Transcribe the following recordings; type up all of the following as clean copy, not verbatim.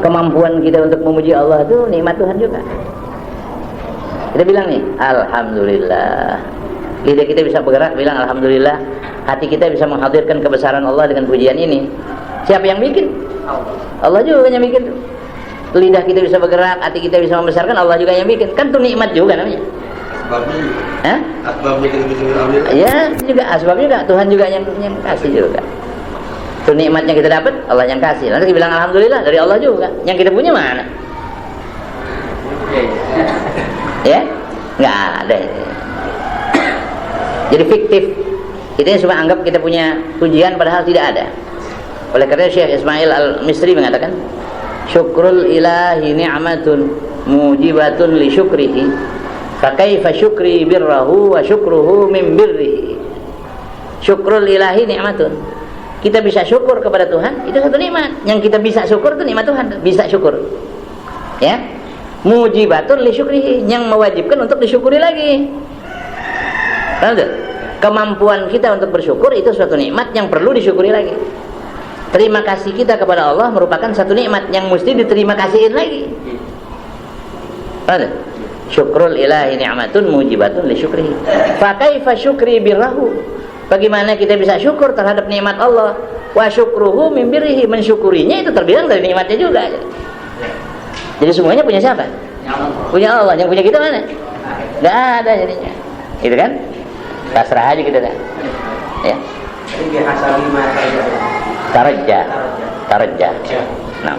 kemampuan kita untuk memuji Allah itu nikmat Tuhan juga. Kita bilang nih, alhamdulillah. Lidah kita bisa bergerak, bilang alhamdulillah. Hati kita bisa menghadirkan kebesaran Allah dengan pujian ini. Siapa yang bikin? Allah juga yang bikin. Lidah kita bisa bergerak, hati kita bisa membesarkan, Allah juga yang bikin. Kan itu nikmat juga namanya. Asbabnya. Asbabnya kita bisa alhamdulillah. Ya, juga asbabnya juga Tuhan juga yang kasih juga. Itu nikmatnya kita dapat, Allah yang kasih. Nanti bilang alhamdulillah dari Allah juga. Yang kita punya mana? Ya? Nggak ada. Jadi fiktif. Kita cuma anggap kita punya pujian padahal tidak ada. Oleh karena Syekh Ismail Al-Misri mengatakan, syukrul ilahi ni'matun mujibatun li syukrihi fa kaifa syukri birrahu wa syukruhu min birrihi. Syukrul ilahi ni'matun. Kita bisa syukur kepada Tuhan, itu satu nikmat. Yang kita bisa syukur itu nikmat Tuhan, bisa syukur. Ya. Mujibatun li syukrihi, yang mewajibkan untuk disyukuri lagi. Paham tak? Kemampuan kita untuk bersyukur itu suatu nikmat yang perlu disyukuri lagi. Terima kasih kita kepada Allah merupakan satu nikmat yang mesti diterima kasihin lagi. Paham tak? Syukrul ilahi ni'matun mujibatun li syukrihi. Fa kaifa syukri birrahu? Bagaimana kita bisa syukur terhadap nikmat Allah? Wa syukruhu min birrihi, mensyukurinya itu terbilang dari nikmatnya juga. Jadi semuanya punya siapa? Punya Allah. Yang punya kita mana? Nggak ada jadinya. Gitu kan? Pasrah aja kita dah. Ya. Taraja. Nah.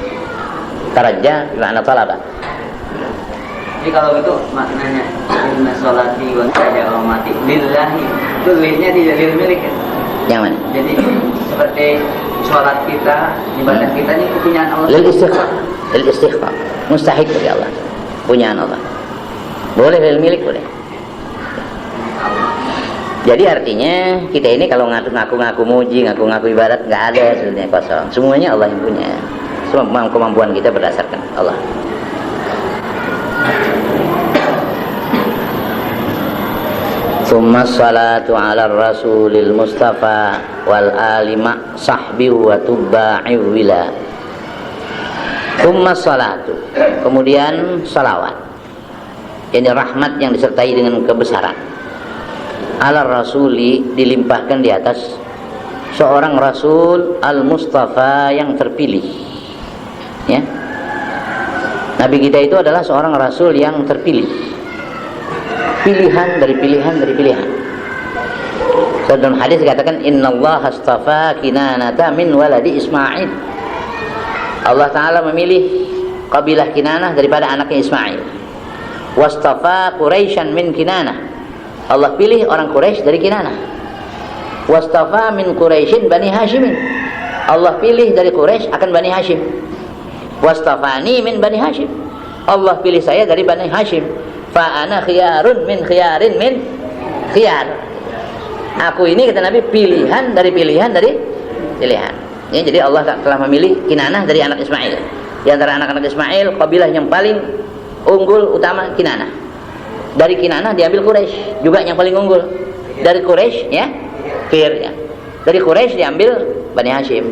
Taraja gimana talaba? Jadi kalau itu maknanya inna sholati wa qiyamati lillahi, itu lilnya tidak lil milik ya? Yang mana? Jadi seperti sholat kita, ibadah kita ini kepunyaan Allah. Lil istighfar. Mustahik bagi Allah. Punyaan Allah. Boleh lil milik boleh. Jadi artinya kita ini kalau ngaku-ngaku muji, ngaku-ngaku ibadat, nggak ada sebenarnya, kosong. Semuanya Allah yang punya. Semua kemampuan kita berdasarkan Allah. Tsumma sholatu ala rasulil mustafa wal alima sahbihi wa tubba'i wila. Tsumma sholatu, kemudian salawat. Ini rahmat yang disertai dengan kebesaran. Ala rasuli, dilimpahkan di atas seorang rasul al-mustafa yang terpilih. Ya. Nabi kita itu adalah seorang rasul yang terpilih. Pilihan dari pilihan. Dalam hadis dikatakan innallaha astafa Kinanata min waladi Ismail. Allah Ta'ala memilih kabilah Kinanah daripada anaknya Ismail. Wastafa Quraisyan min Kinanah. Allah pilih orang Quraisy dari Kinanah. Wastafa min Quraisyin Bani Hashimin. Allah pilih dari Quraisy akan Bani Hashim. Wastafani min Bani Hashim. Allah pilih saya dari Bani Hashim. Fa ana khiyarun min khiyarin min khiyar. Aku ini kata Nabi pilihan dari pilihan. Ya, jadi Allah telah memilih Kinanah dari anak Ismail. Di antara anak-anak Ismail, kabilah yang paling unggul utama Kinanah. Dari Kinanah diambil Quraisy, juga yang paling unggul. Dari Quraisy ya, Fir ya. Dari Quraisy diambil Bani Hashim.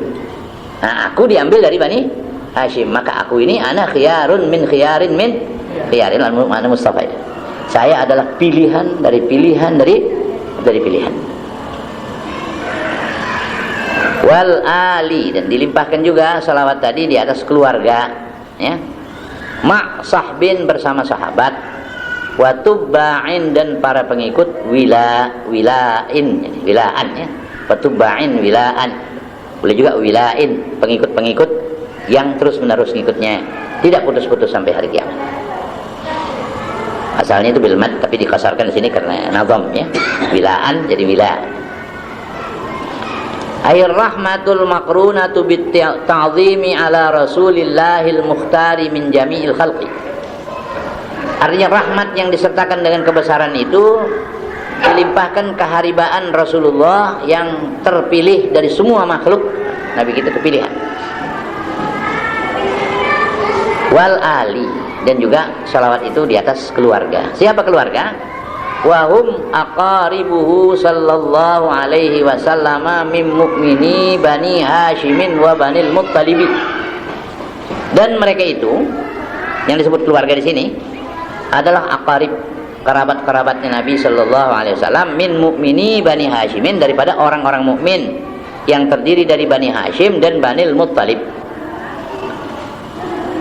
Nah, aku diambil dari Bani Hashim, maka aku ini ana khiyarun min khiyarin min khiyarin al-mana Mustafa. Saya adalah pilihan dari pilihan. Wal ali, dan dilimpahkan juga salawat tadi di atas keluarga ya. Ma sahbin, bersama sahabat. Wa tubba'in, dan para pengikut wilaan ya. Wa tubba'in wilaan. Boleh juga wilain, pengikut-pengikut yang terus-menerus ngikutnya, tidak putus-putus sampai hari kiamat. Asalnya itu bil mad, tapi dikasarkan di sini karena nazam ya. Wilaan jadi wilaan. Ayir rahmatul makrunatu bit ta'zimi ala rasulillahil mukhtari min jami'il khalqi. Artinya rahmat yang disertakan dengan kebesaran itu dilimpahkan keharibaan Rasulullah yang terpilih dari semua makhluk. Nabi kita kepilihan. Wal ali, dan juga salawat itu di atas keluarga. Siapa keluarga? Wahum aqaribuhu sallallahu alaihi wasallama min mu'mini Bani Hashimin wa Banil Muttalibi. Dan mereka itu yang disebut keluarga di sini adalah aqarib, kerabat-kerabatnya Nabi sallallahu alaihi wasallam, min mu'mini Bani Hashimin, daripada orang-orang mukmin yang terdiri dari Bani Hashim dan Banil Muttalib.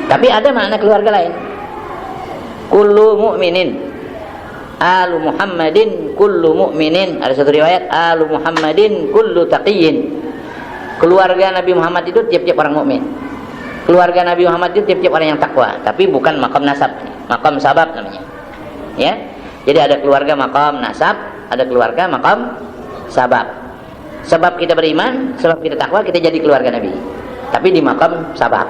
Tapi ada makna keluarga lain. Kullu mu'minin alu Muhammadin kullu mu'minin. Ada satu riwayat alu Muhammadin kullu taqiyyin. Keluarga Nabi Muhammad itu tiap-tiap orang mukmin. Keluarga Nabi Muhammad itu tiap-tiap orang yang takwa, tapi bukan makam nasab, makam sabab namanya. Ya. Jadi ada keluarga makam nasab, ada keluarga makam sabab. Sebab kita beriman, sebab kita takwa, kita jadi keluarga Nabi. Tapi di makam sabab.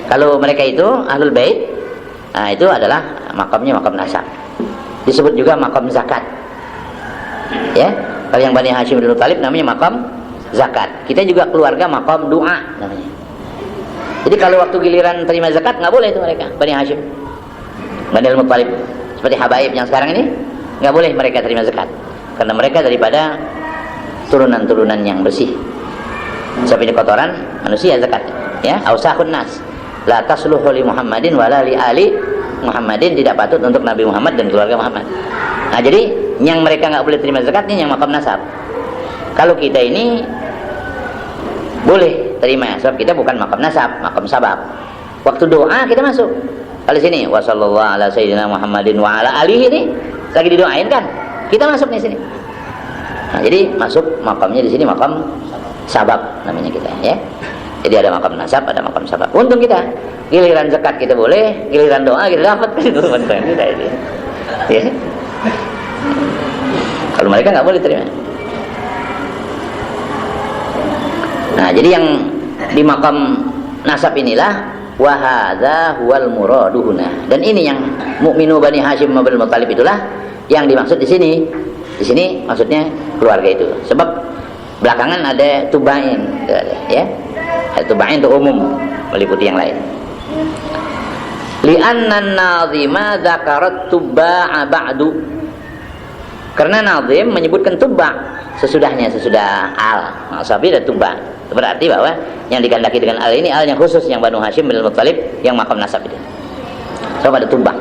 Kalau mereka itu ahlul bait, nah itu adalah makamnya makam nasab. Disebut juga makam zakat. Ya. Kalau yang Bani Hashim bin Thalib namanya makam zakat. Kita juga keluarga makam doa namanya. Jadi kalau waktu giliran terima zakat nggak boleh itu mereka Bani Hashim, Bani Al-Muttalib, seperti habaib yang sekarang ini nggak boleh mereka terima zakat karena mereka daripada turunan-turunan yang bersih. Sebab ini kotoran manusia zakat. Ya, ausahun nas, la tasluhu li Muhammadin wala li ali Muhammadin, tidak patut untuk Nabi Muhammad dan keluarga Muhammad. Nah jadi yang mereka nggak boleh terima zakatnya yang makam nasab. Kalau kita ini boleh terima, sebab kita bukan makam nasab, makam sabab. Waktu doa kita masuk. Kalau sini wa sallallahu ala sayyidina Muhammadin wa ala alihi, ini lagi didoain kan, kita masuk di sini. Nah, jadi masuk makamnya di sini makam sabab namanya kita, ya. Jadi ada makam nasab, ada makam sabab. Untung kita giliran zakat kita boleh, giliran doa kita dapat itu teman-teman kita ini. Ya. Kalau mereka nggak boleh terima. Nah, jadi yang di makam nasab inilah wa hadza huwal muraduhuna. Dan ini yang mukminu Bani Hashim bin Muttalib itulah yang dimaksud di sini. Di sini maksudnya keluarga itu. Sebab belakangan ada tubain, ya. Ada tubain itu umum, meliputi yang lain. Li'anna an-nazima dzakarat tubba'a ba'du. Karena nazim menyebutkan tubba' sesudahnya, sesudah al. Maksudnya ada tubba'. Berarti bahwa yang digandaki dengan al ini al yang khusus yang Banu Hashim bin Muttalib yang makam nasab itu. So ada tubba'.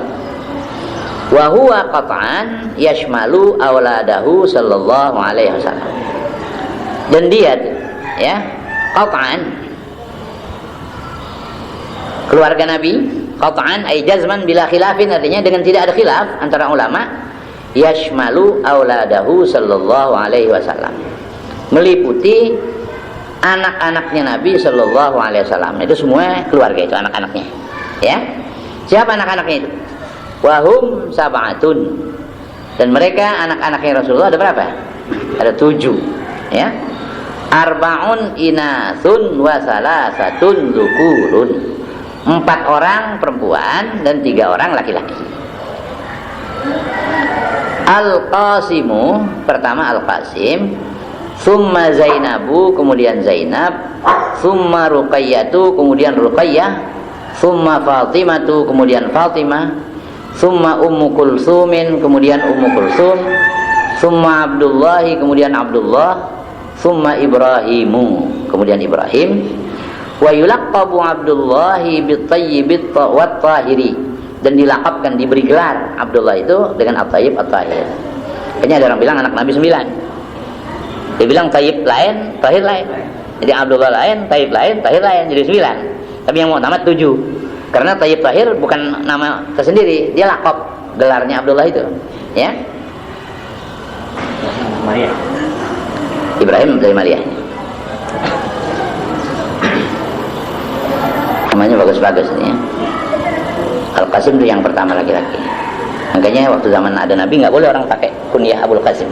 Wa huwa qat'an yashmalu auladahu sallallahu alaihi wasallam. Dan dia ya, qat'an keluarga Nabi, qat'an ay jazman bila khilafin, artinya dengan tidak ada khilaf antara ulama, yashmalu auladahu sallallahu alaihi wasallam, meliputi anak-anaknya Nabi sallallahu alaihi wasallam. Itu semua keluarga itu anak-anaknya. Ya. Siapa anak-anaknya itu? Wahum sab'atun. Dan mereka anak-anaknya Rasulullah ada berapa? Ada 7. Ya. Arba'un inasun wa salasatun dzukurun. 4 orang perempuan dan 3 orang laki-laki. Al-Qasimu, pertama Al-Qasim, summa Zainabu, kemudian Zainab, summa Ruqayyatu, kemudian Ruqayyah, summa Fatimatu, kemudian Fatimah, summa Ummu Kulsumin, kemudian Ummu Kulsum, summa Abdullahi, kemudian Abdullah, summa Ibrahimu, kemudian Ibrahim. Wa yulaqabu Abdullahi bit-tayyibit wat-tahiri, dan dilakapkan, diberi gelar Abdullah itu dengan at-tayyib at-tahir. Kayaknya ada orang bilang anak Nabi 9. Dia bilang tayyib lain, tahir lain. Jadi Abdullah lain, tayyib lain, tahir lain, jadi 9. Tapi yang mu'tamad 7. Karena tayyib tahir bukan nama tersendiri, dia lakop gelarnya Abdullah itu. Ya. Maria. Ibrahim dari Maria. Namanya bagus-bagus nih ya. Al-Qasim itu yang pertama laki-laki. Makanya waktu zaman ada Nabi nggak boleh orang pakai kunyah Abul Qasim.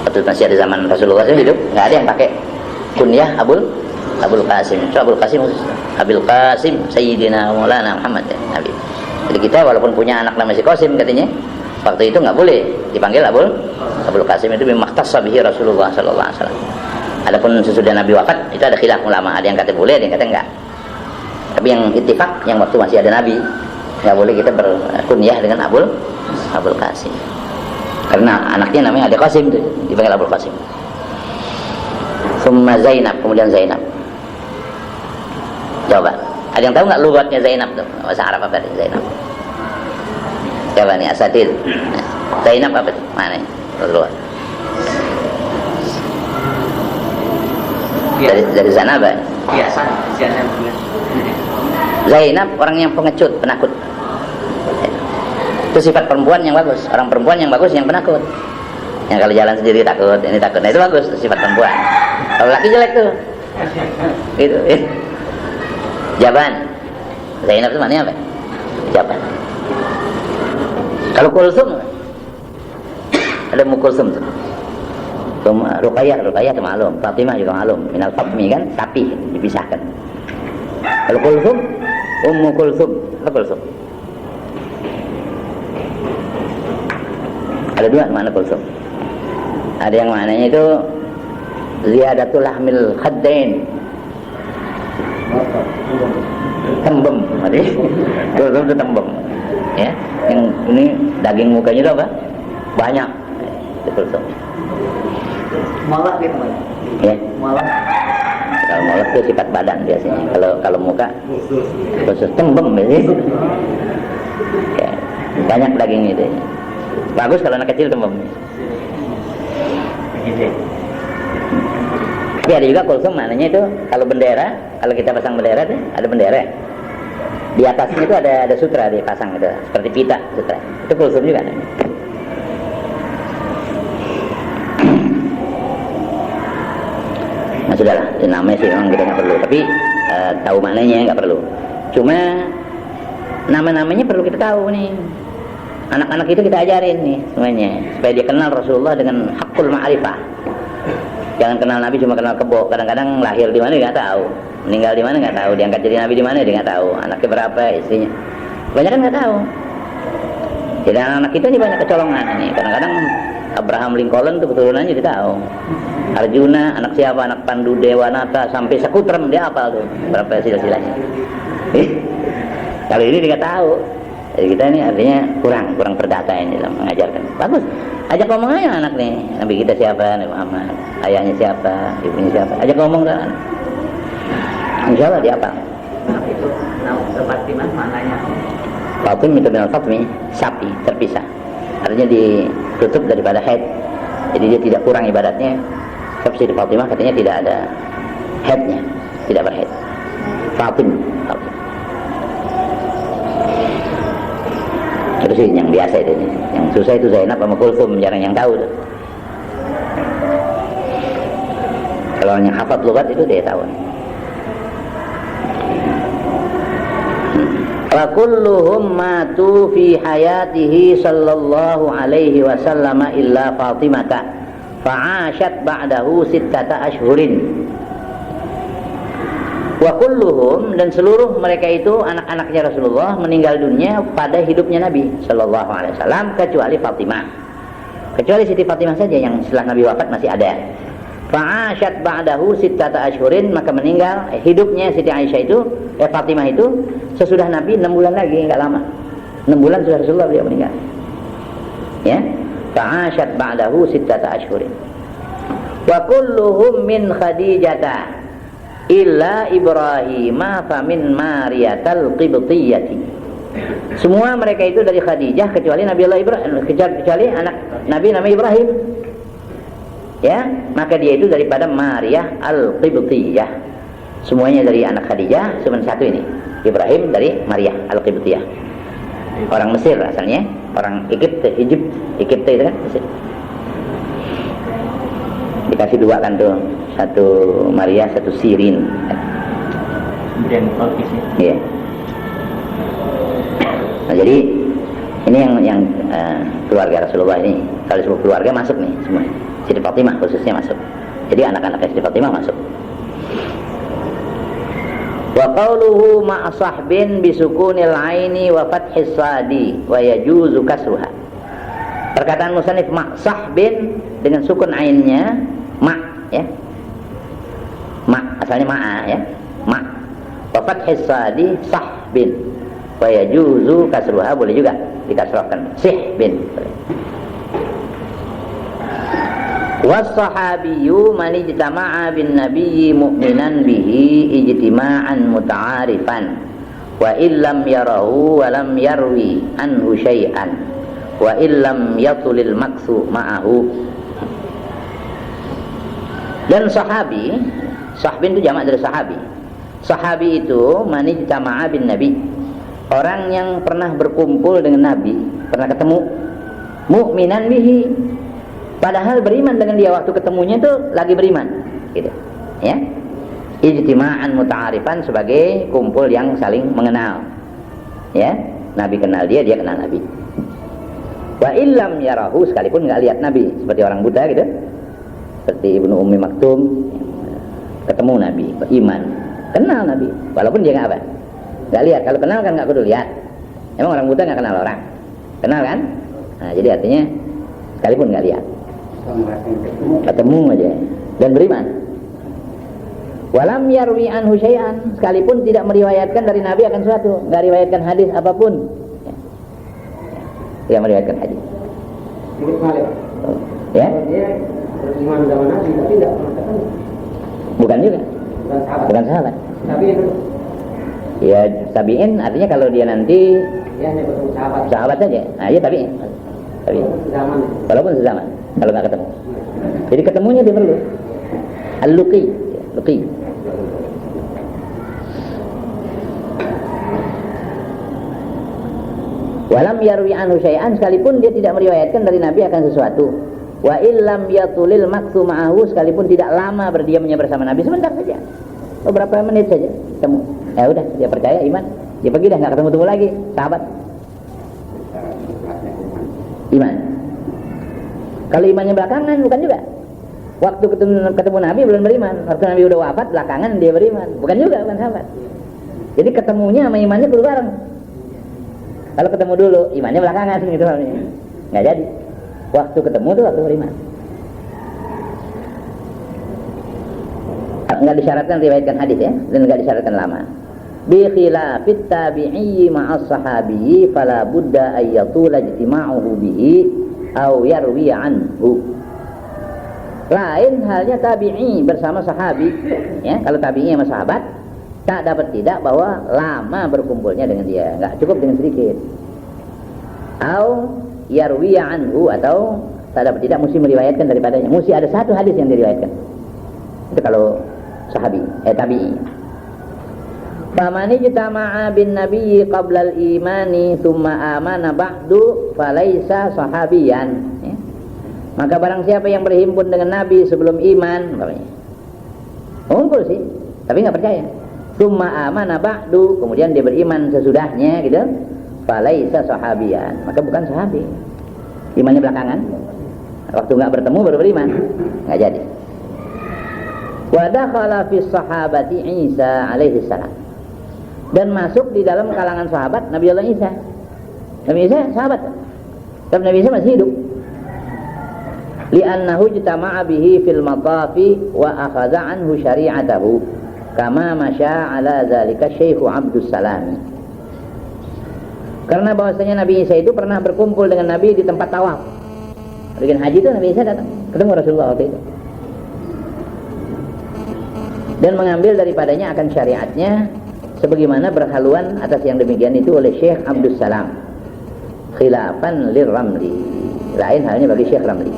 Waktu masih ada zaman Rasulullah hidup nggak ada yang pakai kunyah Abul Qasim. So Abul Qasim, Abul Qasim Sayyidina Maulana Muhammad ya, Nabi. Jadi kita walaupun punya anak namanya si Qasim katanya, waktu itu nggak boleh dipanggil Abul Qasim, itu bimakhtas bihi Rasulullah sallallahu alaihi wasallam. Adapun sesudah Nabi wafat itu ada khilaf ulama, ada yang kata boleh, ada yang kata enggak. Tapi yang ittifaq yang waktu masih ada Nabi nggak boleh kita berkunyah dengan Abul Qasim. Karena anaknya namanya ada Qasim tuh, dipanggil Abul Qasim. Summa Zainab, kemudian Zainab. Coba. Ada yang tahu nggak lugatnya Zainab tuh? Bahasa Arab apa tadi Zainab? Coba nih asatid. Zainab apa tuh? Mana? Lugat. Dari Zanaba. Biasa, Zainab orang yang pengecut, penakut. Itu sifat perempuan yang bagus. Orang perempuan yang bagus yang penakut. Yang kalau jalan sendiri takut, ini takut. Nah itu bagus, sifat perempuan. Kalau laki jelek tuh. Itu. Jaban. Zainab itu maknanya apa? Jaban. Kalau Kulsum, ada Mukulsum tuh. Ruqayyah itu maklum, Fatimah juga maklum. Minal Fatmi kan, sapi dipisahkan. Kalau Kulsum, Ummu Kulsum, apa Kulsum? Ada dua makna Kulsum. Ada yang maknanya itu ziyadatul lahmil khaddain, tembem, Kulsum itu tembem. Ya, yang ini daging mukanya itu apa? Banyak. Itu Kulsum. Molek gitu Mas. Ya. Molek. Kalau molek itu sifat badan biasanya. Kalau muka khusus tembem biasanya. Ya, banyak daging itu. Bagus kalau anak kecil tembem. Tapi ada juga Kulsum maknanya itu kalau bendera, kalau kita pasang bendera tuh ada bendera. Di atasnya itu ada sutra dipasang itu seperti pita sutra. Itu Kulsum juga. Nah sudahlah, namanya sih memang kita nggak perlu, tapi tahu maknanya nggak perlu. Cuma nama-namanya perlu kita tahu nih. Anak-anak itu kita ajarin nih semuanya supaya dia kenal Rasulullah dengan hakul ma'rifah. Jangan kenal Nabi cuma kenal kebo. Kadang-kadang lahir di mana dia nggak tahu, meninggal di mana nggak tahu, diangkat jadi Nabi di mana dia nggak tahu, anaknya berapa, istrinya, banyak kan nggak tahu. Jadi anak-anak kita ini banyak kecolongan nih. Kadang-kadang Abraham Lincoln itu keturunannya dia tahu. Arjuna anak siapa, anak Pandu Dewanata sampai Sekutrem dia hafal tuh berapa silsilahnya. Kalau ini dia nggak tahu. Jadi kita ini artinya kurang perdata ini dalam mengajarkan. Bagus, ajak ngomong aja anak nih. Nabi kita siapa, Nabi Muhammad, ayahnya siapa, ibunya siapa. Ajak ngomong kan. Insya Allah dia apa? Itu Fatimah maknanya. Fatim itu benar Fatmi, sapi terpisah. Artinya ditutup daripada haid. Jadi dia tidak kurang ibadatnya. Tafsir Fatimah katanya tidak ada haidnya, tidak berhaid. Fatim. Terus yang biasa itu, yang susah itu Zainab sama Kulsum, jarang yang tahu tuh. Kalau yang hafal lugat itu dia tahu. Wa kulluhum matu fi hayatihi sallallahu alaihi wasallam illa Fatimata fa'ashat ba'dahu sittata ashhurin. Wa kulluhum, dan seluruh mereka itu anak-anaknya Rasulullah meninggal dunia pada hidupnya Nabi sallallahu alaihi wasallam kecuali Fatimah. Kecuali Siti Fatimah saja yang setelah Nabi wafat masih ada. Fa'ashat ba'dahu sittata ashhurin, maka meninggal hidupnya Siti Aisyah itu Fatimah itu sesudah Nabi 6 bulan lagi, enggak lama. 6 bulan sudah Rasulullah beliau meninggal. Ya. Fa'ashat ba'dahu sittata ashhurin. Wa kulluhum min Khadijata illa Ibrahim fa min Mariyatal Qibtiyyati. Semua mereka itu dari Khadijah kecuali Nabi Allah Ibrahim, kecuali anak Nabi namanya Ibrahim. Ya, maka dia itu daripada Maryah Al-Qibtiyyah. Semuanya dari anak Khadijah, cuma satu ini, Ibrahim dari Maryah Al-Qibtiyyah. Orang Mesir asalnya, orang Egypt itu kan Mesir. Dikasih dua kan tuh, satu Maria, satu Sirin. Dan Polkisnya. Iya. Nah, jadi ini yang keluarga Rasulullah ini, kalau seluruh keluarga masuk nih semua. Siti Fatimah khususnya masuk. Jadi anak-anak Siti Fatimah masuk. Wa qawluhu ma'a sahbin bisukunil aini wa fathis sadi wa yajuzu kasruha. Perkataan musannif ma' sahbin dengan sukun ainnya, ma' ya. Ma' asalnya ma'a ya. Ma' wa fathis sadi sahbin wa yajuzu kasruha, boleh juga dikasrahkan sihbin. Was-sahabiyyu man ijtama'a bin nabiyyi mu'minan bihi ijtima'an muta'arifan wa illam yarahu wa lam yarwi anhu syai'an wa illam yatulil maksu ma'ahu. Dan sahabi, sahbin itu jamak dari sahabi. Sahabi itu man ijtama'a bin nabi, orang yang pernah berkumpul dengan nabi, pernah ketemu, mu'minan bihi, padahal beriman dengan dia, waktu ketemunya itu lagi beriman gitu ya. Ijtima'an muta'arifan, sebagai kumpul yang saling mengenal ya. Nabi kenal dia, dia kenal Nabi. Wa illam yarahu, sekalipun nggak lihat Nabi, seperti orang buta gitu, seperti Ibnu Ummi Maktum, ketemu Nabi, beriman, kenal Nabi, walaupun dia nggak lihat. Kalau kenal kan nggak kudu lihat. Emang orang buta nggak kenal orang, kenal kan? Nah, jadi artinya sekalipun nggak lihat, ketemu aja dan beriman. Walam yarwi anhu syai'an, sekalipun tidak meriwayatkan dari Nabi akan suatu, nggak riwayatkan hadis apapun ya. Tidak meriwayatkan hadis ya. Beriman sama Nabi tapi tidak pernah ketemu. Bukan juga, bukan sahabat. Ya tabi'in, artinya kalau dia nanti Ya hanya ketemu sahabat saja. Nah, iya tabi'in. Zaman. Walaupun sezaman, kalau nggak ketemu. Jadi ketemunya dia perlu al-luqi, luqi. Walam yarwi anhu syai'an, sekalipun dia tidak meriwayatkan dari Nabi akan sesuatu. Wa illam yatulil maksu ma'ahu, sekalipun tidak lama berdiamnya bersama Nabi, sebentar saja, beberapa menit saja ketemu. Ya udah, dia percaya, iman, dia pergi dah, nggak ketemu lagi, sahabat. Iman. Kalau imannya belakangan, bukan juga. Waktu ketemu Nabi belum beriman, waktu Nabi udah wafat belakangan dia beriman, bukan juga, bukan sahabat. Jadi ketemunya sama imannya perlu bareng. Kalau ketemu dulu, imannya belakangan gitu, nggak jadi. Waktu ketemu tuh waktu beriman. Nggak disyaratkan riwayatkan hadis ya, dan nggak disyaratkan lama. Bi khilafit tabi'i ma'as sahabiyyi fala budda ay yatula ijtima'uhu bihi aw yarwi anhu. Lain halnya tabi'i bersama sahabi ya. Kalau tabi'i sama sahabat, tak dapat tidak bahwa lama berkumpulnya dengan dia, nggak cukup dengan sedikit. Aw yarwi anhu, atau tak dapat tidak mesti meriwayatkan daripadanya, mesti ada satu hadis yang diriwayatkan. Itu kalau sahabi, tabi'i. Faman ijtama'a bin nabiyyi qabla al-imani thumma amana ba'du falaysa sahabiyan ya. Maka barang siapa yang berhimpun dengan Nabi sebelum iman, ngumpul sih tapi nggak percaya, thumma amana ba'du, kemudian dia beriman sesudahnya gitu, falaysa sahabiyan, maka bukan sahabi. Imannya belakangan, waktu nggak bertemu baru beriman, nggak jadi. Wa dakhala fi sahabati Isa alaihi salam, dan masuk di dalam kalangan sahabat Nabi Allah Isa. Nabi Isa sahabat, tapi Nabi Isa masih hidup. Li'annahu ijtama'a bihi fil matafi wa akhadha anhu syari'atahu kama masya ala zalika Syekh Abdus Salam. Karena bahwasanya Nabi Isa itu pernah berkumpul dengan Nabi di tempat tawaf. Bikin haji itu Nabi Isa datang, ketemu Rasulullah waktu itu, dan mengambil daripadanya akan syariatnya, sebagaimana berhaluan atas yang demikian itu oleh Syekh Abdus Salam, khilafan lirramli, lain halnya bagi Syekh Ramli.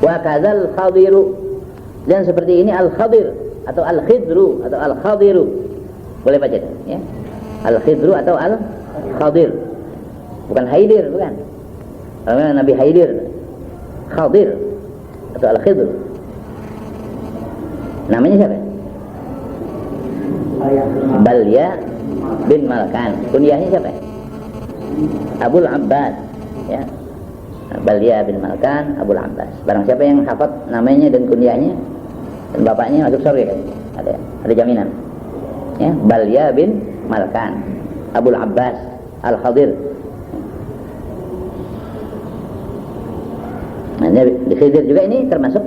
Wa kadzal khadiru, dan seperti ini al-khadir atau al-khidru atau al-khadiru, boleh baca ya, al-khidru atau al-khadir, bukan haidir, bukan. Kalau Nabi haidir, khadir atau al-khidru. Namanya siapa? Balya bin Malkan. Kunyahnya siapa? Abul Abbas ya. Balya bin Malkan, Abul Abbas. Barang siapa yang hafal namanya dan kunyahnya dan bapaknya masuk surga kan? Ada jaminan. Ya, Balya bin Malkan, Abul Abbas Al-Khadir. Nah, di Khidir juga ini termasuk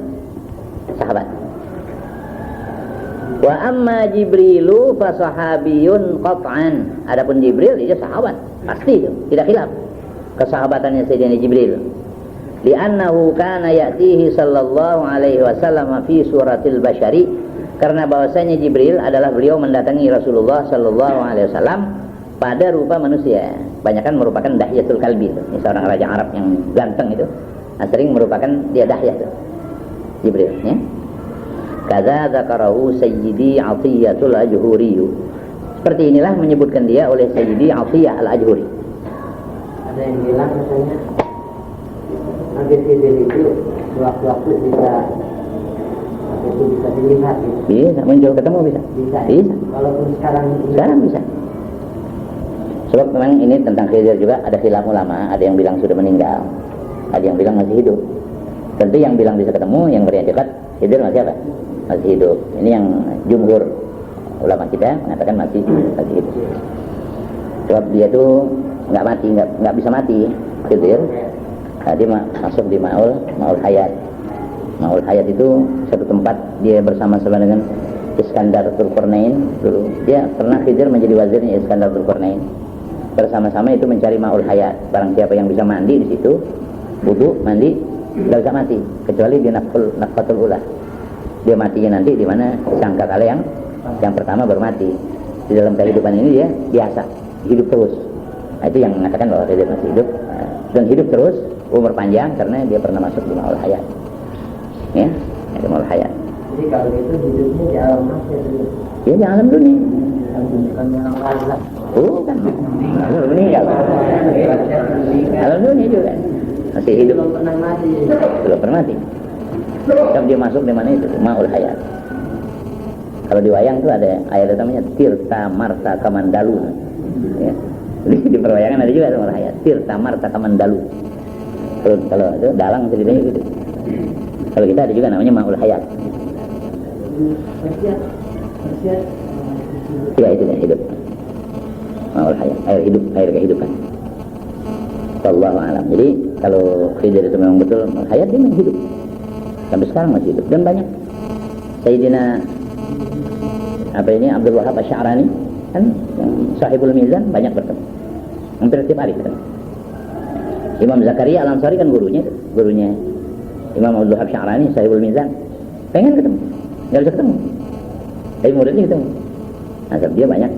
sahabat. Wa amma Jibrilu fa sahabiyun qat'an. Adapun Jibril dia sahabat, pasti itu, tidak khilaf kesahabatannya Sayyidina Jibril. li'annahu kana ya'tihi sallallahu alaihi wasallam fi suratil bashari, karena bahwasanya Jibril adalah beliau mendatangi Rasulullah sallallahu alaihi wasallam pada rupa manusia. Kebanyakan merupakan Dahyatul Kalbi, ini seorang raja Arab yang ganteng itu, sering merupakan dia Dahyah itu, Jibril ya. Kaza dzakarahu Sayyidi Athiyatul Ajhuri, seperti inilah menyebutkan dia oleh Sayyidi Athiyah Al-Ajhuri. Ada yang bilang katanya Nabi Khidir itu waktu-waktu bisa dilihat gitu. Bisa muncul ketemu, bisa. Bisa. Walaupun sekarang bisa. Sebab memang ini tentang Khidir juga ada khilaf ulama, ada yang bilang sudah meninggal, ada yang bilang masih hidup. Tentu yang bilang bisa ketemu, yang berian dekat Khidir masih apa? Masih hidup. Ini yang jumhur ulama kita mengatakan masih hidup. Sebab dia tuh nggak mati, nggak bisa mati Khidir. Nah, dia masuk di Ma'ul Hayat. Ma'ul Hayat itu satu tempat dia bersama-sama dengan Iskandar Dzulqarnain dulu. Dia pernah Khidir menjadi wazirnya Iskandar Dzulqarnain. Bersama-sama itu mencari Ma'ul Hayat. Barang siapa yang bisa mandi di situ, wudu, mandi, nggak bisa mati kecuali di Nafqatul Ula. Dia matinya nanti di mana sangka kala yang pertama baru mati. Di dalam kehidupan ini dia biasa hidup terus. Nah, itu yang mengatakan bahwa Khidir masih hidup dan hidup terus, umur panjang karena dia pernah masuk di Ma'ul Hayat. Ya, di Ma'ul Hayat. Jadi kalau itu hidupnya di alam mahsyar dulu. Ya, di alam dunia. Bukan yang lain. Oh, kan. Belum meninggal. Alam dunia juga. Masih hidup. Belum pernah mati. Belum pernah mati. Sebab dia masuk di mana itu? Ma'ul Hayat. Kalau di wayang itu ada ayat namanya Tirta Marta Kamandalu. Ya. Di perwayangan ada juga Ma'ul Hayat. Tirta Marta Kamandalu. Kalau itu dalang ceritanya gitu. Kalau kita ada juga namanya Ma'ul Hayat. Ya itu yang hidup. Ma'ul Hayat, air hidup, air kehidupan. Wallahu a'lam. Jadi kalau Khidir itu memang betul Ma'ul Hayat, dia memang hidup. Sampai sekarang masih hidup dan banyak. Sayyidina Abdul Wahab Asy-Sya'rani kan yang Sahibul Mizan banyak bertemu. Hampir setiap hari ketemu. Imam Zakaria Al-Ansari kan gurunya Imam Abdul Wahab Asy-Sya'rani Sahibul Mizan. Pengen ketemu, nggak bisa ketemu. Tapi muridnya ketemu. Nah, dia banyak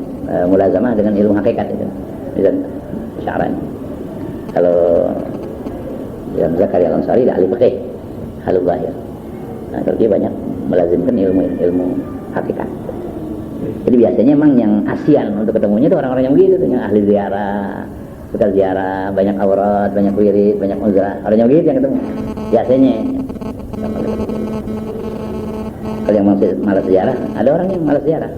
mulazamah dengan ilmu hakikat itu. Mizan Asy-Sya'rani. Kalau Imam Zakaria Al-Ansari dia ahli fikih, halul zahir. Nah, kalau dia banyak melazimkan ilmu hakikat. Jadi biasanya emang yang ASEAN untuk ketemunya itu orang-orang yang begitu tuh, yang ahli ziarah, suka ziarah, banyak aurat, banyak wirid, banyak uzrah, orang yang begitu yang ketemu. Biasanya. Kalau yang malas ziarah, ada orang yang malas ziarah.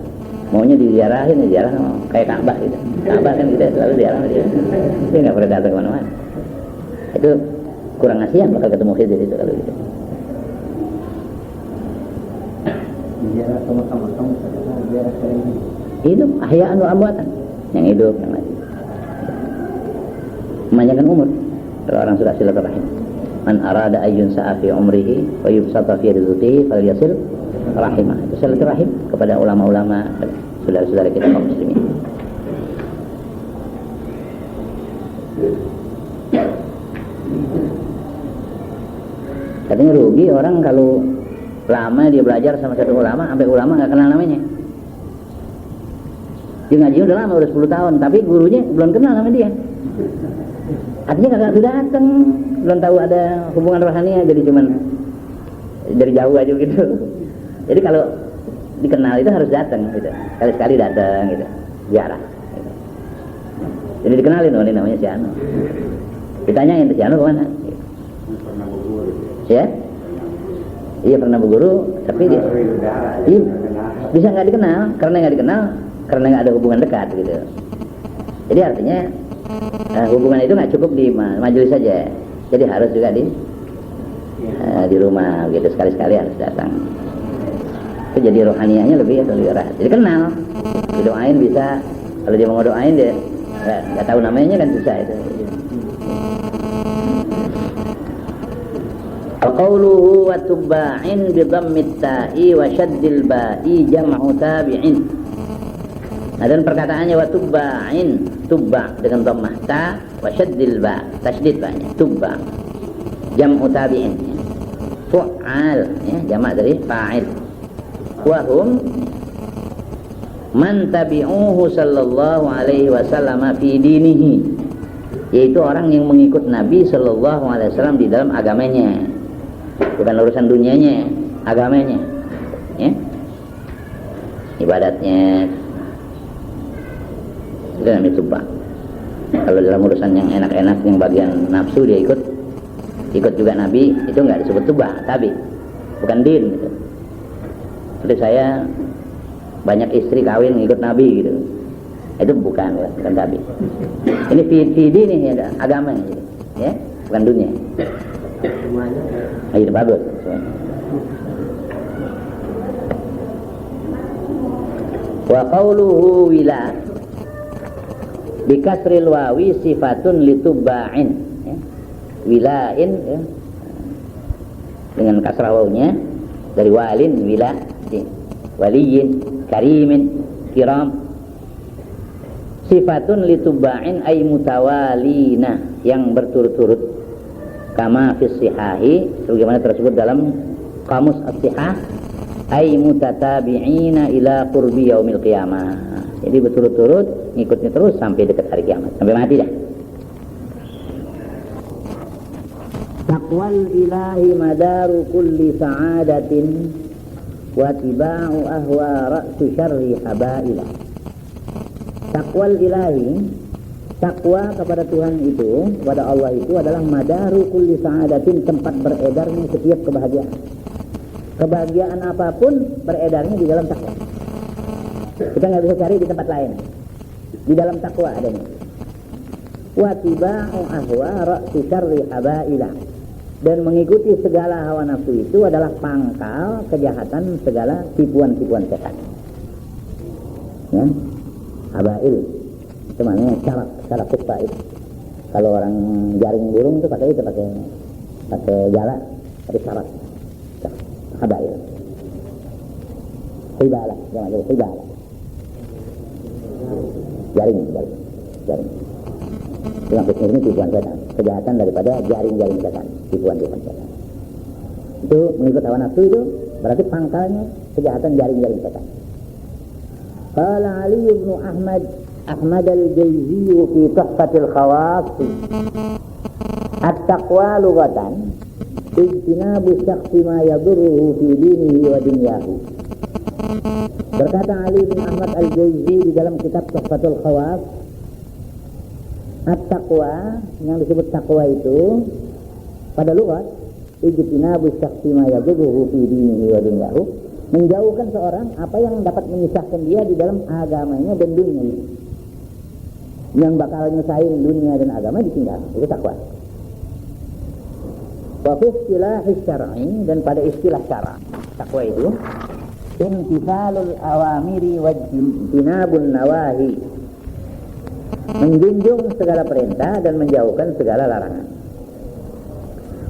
Maunya diziarahin, ziarah kayak Ka'bah gitu. Ka'bah kan kita selalu ziarah dia. Dia nggak pernah datang kemana-mana. Itu kurang ASEAN bakal ketemu Khidir itu kalau gitu. Ziarah sama-sama ziarah sering Hidup, ahya'an wa amwatan, yang hidup, yang mati. Memanjangkan umur kalau orang sudah silaturahim. Man arada ayyun sa'afi umrihi wa yubsata fi rizqihi falyasil rahimah. Itu silaturahim kepada ulama-ulama, saudara-saudara kita kaum muslimin. Katanya rugi orang kalau lama dia belajar sama satu ulama, sampai ulama nggak kenal namanya. Dia ngaji udah lama, udah 10 tahun, tapi gurunya belum kenal nama dia. Artinya kagak sudah datang, belum tahu ada hubungan rohaninya, jadi cuman dari jauh aja gitu. Jadi kalau dikenal itu harus datang gitu, sekali-sekali datang gitu, ziarah. Gitu. Jadi dikenalin, oh ini namanya si Anu. Ditanyain si Anu kemana? Gitu. Ya? Iya pernah berguru, tapi dia bisa nggak dikenal, karena nggak ada hubungan dekat gitu. Jadi artinya hubungan itu nggak cukup di majelis saja, jadi harus juga di rumah gitu, sekali-sekali harus datang. Itu jadi rohanianya lebih erat. Jadi kenal, didoain bisa. Kalau dia mau doain dia nggak tahu namanya kan susah itu. Qawluhu wa tubba'in bi dhammit ta'i wa syaddil ba'i jam'u tabi'in. Nah, dan perkataannya wa tubba'in, tubba' dengan dhammah ta wa syaddil ba', tasydid ba'nya, tubba'. jam'u tabi'in, fu'al, ya, jamak dari fa'il. Wahum man tabi'uhu sallallahu alaihi wasallam fi dinihi, yaitu orang yang mengikut Nabi sallallahu alaihi wasallam di dalam agamanya, bukan urusan dunianya, agamanya, ya, ibadatnya. Itu namanya tuba. Kalau dalam urusan yang enak-enak, yang bagian nafsu dia ikut juga Nabi, itu nggak disebut tuba, tapi bukan din gitu. Seperti saya banyak istri kawin ikut Nabi gitu, itu bukan tabi. Ini fidi nih ya, agama gitu, ya, bukan dunia. Semuanya Itu bagus semuanya. Wa qawluhu wila bikasril wawi sifatun litubba'in, ya. Wilain, ya, dengan kasrah wawunya dari walin, wila, ya. Waliyin, karimin, kiram. Sifatun litubba'in ay mutawalina, yang berturut-turut, kama fis sihahi, sebagaimana tersebut dalam kamus as-sihah, ay mutatabi'ina ila qurbi yaumil qiyamah. Jadi berturut-turut, ngikutnya terus sampai dekat hari kiamat, sampai mati dah. Taqwal ilahi madaru kulli sa'adatin wa tiba'u ahwa ra'su syarri habailah. Taqwal ilahi, takwa kepada Tuhan itu, kepada Allah itu adalah madaru kulli sa'adatin, tempat beredarnya setiap kebahagiaan. Kebahagiaan apapun beredarnya di dalam takwa. Kita nggak bisa cari di tempat lain. Di dalam takwa adanya. Wa tiba'u ahwa ra'su syarri habailah. Dan mengikuti segala hawa nafsu itu adalah pangkal kejahatan segala tipuan-tipuan setan. Ya, habail itu maknanya syarak kutbah itu. Kalau orang jaring burung itu pakai jala, ada syarak. Habail. Hibalah, jangan jadi hibalah. Jaring. Yang ini tipuan setan, kejahatan daripada jaring-jaring setan, tipuan setan. Itu mengikut hawa nafsu itu berarti pangkalnya kejahatan jaring-jaring setan. Qala Ali bin Ahmad al-Jayzi fi Tuhfatil Khawas, at-taqwa lughatan ijtinabu syakhsi ma yadurruhu fi dinihi wa dunyahu. Berkata Ali bin Ahmad al-Jayzi di dalam kitab Tuhfatul Khawas, at-taqwa, yang disebut takwa itu pada lughat ijtinabu syakhsi ma yadurruhu fi dinihi wa dunyahu, menjauhkan seorang apa yang dapat menyusahkan dia di dalam agamanya dan dunia. Yang bakal nyusahin dunia dan agama ditinggal, itu takwa. Wa fi istilah syar'i, dan pada istilah syara, takwa itu imtithalul awamiri wa jinabun nawahi, menjunjung segala perintah dan menjauhkan segala larangan.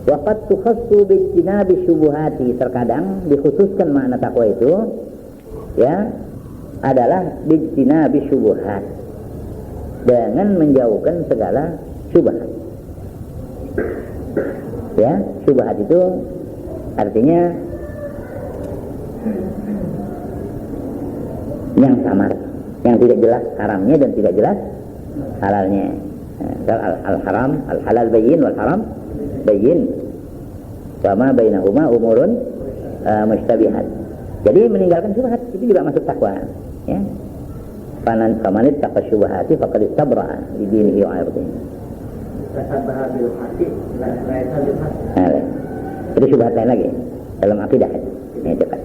Waqad tukhassu bijtinabi syubuhati, terkadang dikhususkan makna takwa itu, ya, adalah bijtinabi syubuhat, dengan menjauhkan segala syubhat. Ya, syubhat itu artinya yang samar, yang tidak jelas haramnya dan tidak jelas halalnya. Al-haram, al-halal bayyin wal haram bayyin, wa ma bainahuma umurun mushtabihat. Jadi meninggalkan syubhat itu juga masuk takwa, ya. Faman ittaqa syubhati faqad istabra'a li dinihi wa 'irdihi. Itu syubhat lain lagi dalam akidah. Ini cepat.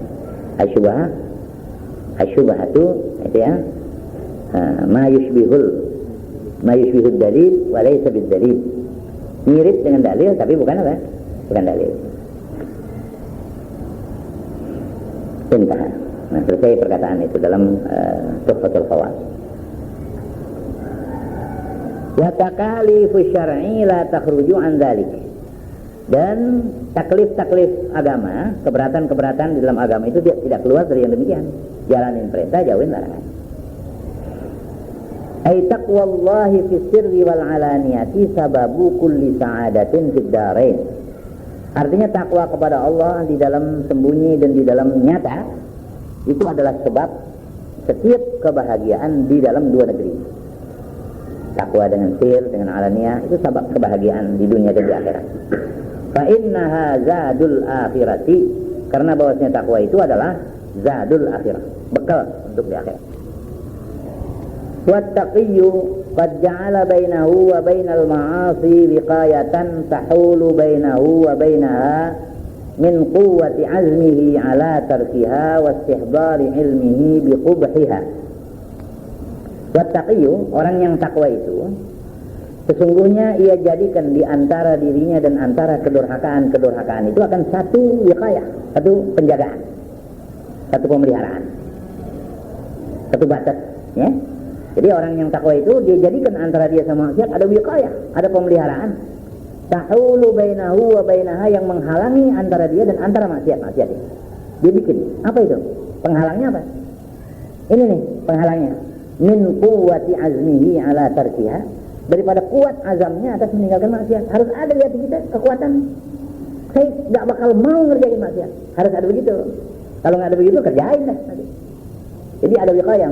Asyubhatu itu ya, ma yushbihud dalil wa laysa bid dalil. Mirip dengan dalil tapi bukan apa? Bukan dalil. Intah. Nah, selesai perkataan itu dalam Tuhfatul Khawas. Wa takalifu syar'i la takhruju an dzalik. Dan taklif-taklif agama, keberatan-keberatan di dalam agama itu tidak keluar dari yang demikian. Jalanin perintah, jauhin larangan. Ay taqwallahi fis sirri wal alaniyati sababu kulli sa'adatin fid darain. Artinya takwa kepada Allah di dalam sembunyi dan di dalam nyata itu adalah sebab setiap kebahagiaan di dalam dua negeri. Takwa dengan sir, dengan alania itu sebab kebahagiaan di dunia dan di akhirat. Fa innaha zadul akhirati, karena bahwasanya takwa itu adalah zadul akhirah, bekal untuk di akhirat. Wattaqiyyu qad ja'ala bainahu wa bainal ma'asi wiqayatan tahulu bainahu wa bainaha min quwwati azmihi ala tarkiha wa istihdari ilmihi biqubhiha. Wattaqiyyu, orang yang takwa itu sesungguhnya ia jadikan di antara dirinya dan antara kedurhakaan itu akan satu wiqayah, satu penjagaan, satu pemeliharaan, satu batas, ya. Jadi orang yang takwa itu dia jadikan antara dia sama maksiat ada wiqayah, ada pemeliharaan. Tahulu bainahu wa bainaha, yang menghalangi antara dia dan antara maksiat itu. Dia bikin. Apa itu? Penghalangnya apa? Ini nih penghalangnya. Min quwwati azmihi ala tarkiha, daripada kuat azamnya atas meninggalkan maksiat. Harus ada di hati kita kekuatan. Saya enggak bakal mau ngerjain maksiat. Harus ada begitu. Kalau enggak ada begitu kerjain dah nanti. Jadi ada wiqayah.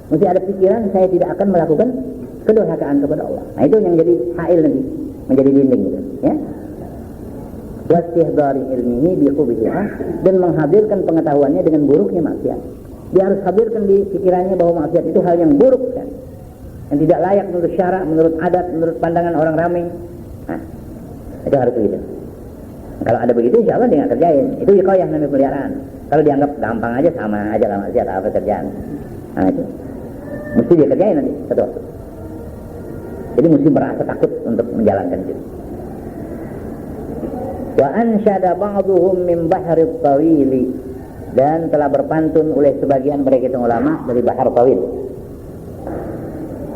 Mesti ada pikiran saya tidak akan melakukan kedurhakaan kepada Allah. Nah itu yang jadi hail nanti, menjadi dinding gitu, ya. Wastihdari ilmihi biqubhiha, dan menghadirkan pengetahuannya dengan buruknya maksiat. Dia harus hadirkan di pikirannya bahwa maksiat itu hal yang buruk kan, yang tidak layak menurut syarak, menurut adat, menurut pandangan orang ramai. Nah, itu harus begitu. Kalau ada begitu, insya Allah dia nggak kerjain. Itu wiqayah namanya pemeliharaan. Kalau dianggap gampang aja, sama aja lah maksiat apa kerjaan. Nah itu mesti dia kerjain nanti satu waktu. Jadi mesti merasa takut untuk menjalankan itu. Wa ansyada ba'dhum min bahri tawili, dan telah berpantun oleh sebagian mereka itu ulama dari bahar tawil.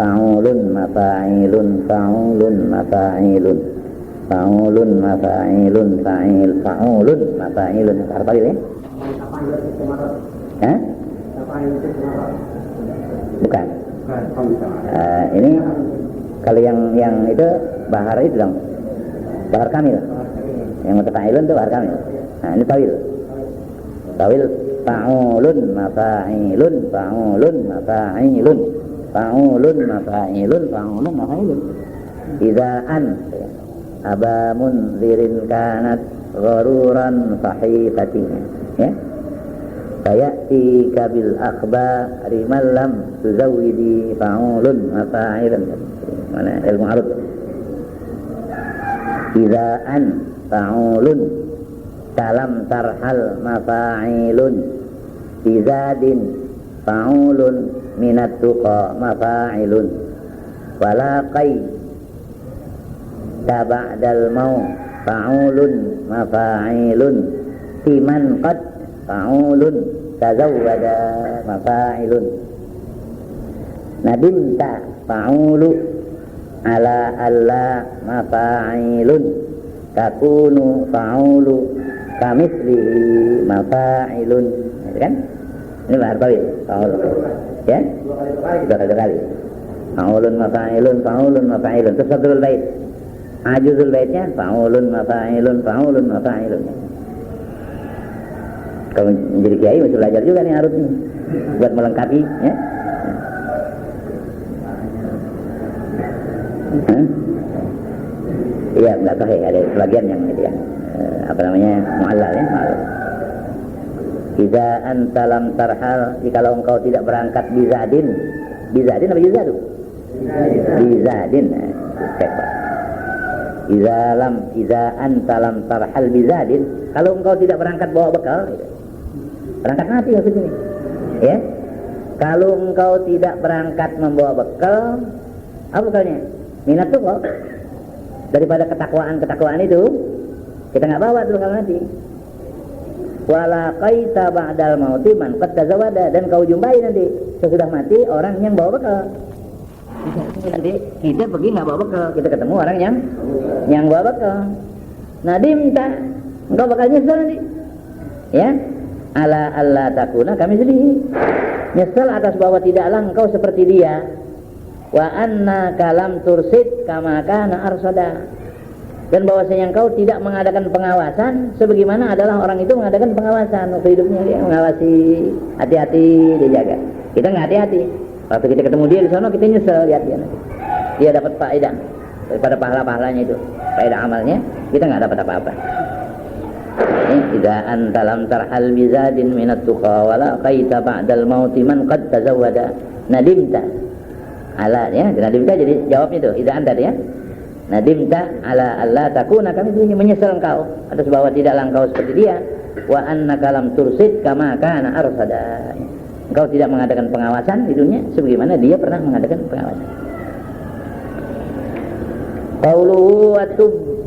Fa'ulun mafa'ilun fa'ulun mafa'ilun fa'ulun mafa'ilun fa'il fa'ulun mafa'ilun, bahar tawil ya. Hah? Bukan. Ini kalau yang itu bahar itu dong, bahar kamil. Yang mutafa'ilun itu bahar kamil. Nah ini tawil. Tawil fa'ulun mafa'ilun fa'ulun mafa'ilun fa'ulun mafa'ilun fa'ulun mafa'ilun. Idaan aba munzirin kanat gharuran sahifatinya, ya. Fayati kabil akhbari man lam tuzawwidi fa'ulun mafa'ilun. Mana ilmu arud? Idaan fa'ulun salam tarhal mafa'ilun bizadin fa'ulun minat tuqa mafa'ilun walaqai taba'dal mau fa'ulun mafa'ilun timan qad fa'ulun tazawwada mafa'ilun nadimta fa'ulu ala alla mafa'ilun takunu fa'ulu kamislihi mafa'ilun, kan? Ini bahar tawil, fa'ulun, ya? Dua kali. Fa'ulun mafa'ilun fa'ulun mafa'ilun. Terus sadrul bait, ajuzul baitnya fa'ulun mafa'ilun fa'ulun mafa'ilun. Kalau menjadi kiai mesti belajar juga nih harus nih buat melengkapi, ya. Iya, enggak sahih, ada sebagian yang gitu ya. Apa namanya? Mu'allal ya, mu'allal. Idza anta lam tarhal, jikalau engkau tidak berangkat bizadin. Bizadin apa bizadu? Bizadin. Idza anta lam tarhal bizadin, kalau engkau tidak berangkat bawa bekal, berangkat mati maksudnya. Ya. Kalau engkau tidak berangkat membawa bekal, apa bekalnya? Minat tuh kok. Daripada ketakwaan itu kita nggak bawa tuh kalau nanti. Wala qaita ba'dal mauti man qad tazawada, dan kau jumpai nanti sesudah mati orang yang bawa bekal. Nanti kita pergi nggak bawa bekal, kita ketemu orang yang bawa bekal. Nadim tak, engkau bakal nyesel nanti. Ya, ala Allah takuna kami sedih. Nyesel atas bahwa tidaklah engkau seperti dia. Wa anna kalam tursid kama kana arsada, dan bahwasanya engkau tidak mengadakan pengawasan sebagaimana adalah orang itu mengadakan pengawasan waktu hidupnya, dia mengawasi, hati-hati dia jaga. Kita nggak hati-hati, waktu kita ketemu dia di sana kita nyesel, lihat dia nanti dia dapat faedah daripada pahala-pahalanya itu, faedah amalnya, kita nggak dapat apa-apa. Idza anta lam tarhal bizadin minat tuqa wala qaita ba'dal mauti man qad tazawwada nadimta ala, ya nadimta jadi jawabnya itu idza anta ya nadimta ala alla takuna, kami menyesal engkau atas bahwa tidaklah engkau seperti dia, wa annaka lam tursid kama kana arsada, engkau tidak mengadakan pengawasan di dunia sebagaimana dia pernah mengadakan pengawasan. Qauluhu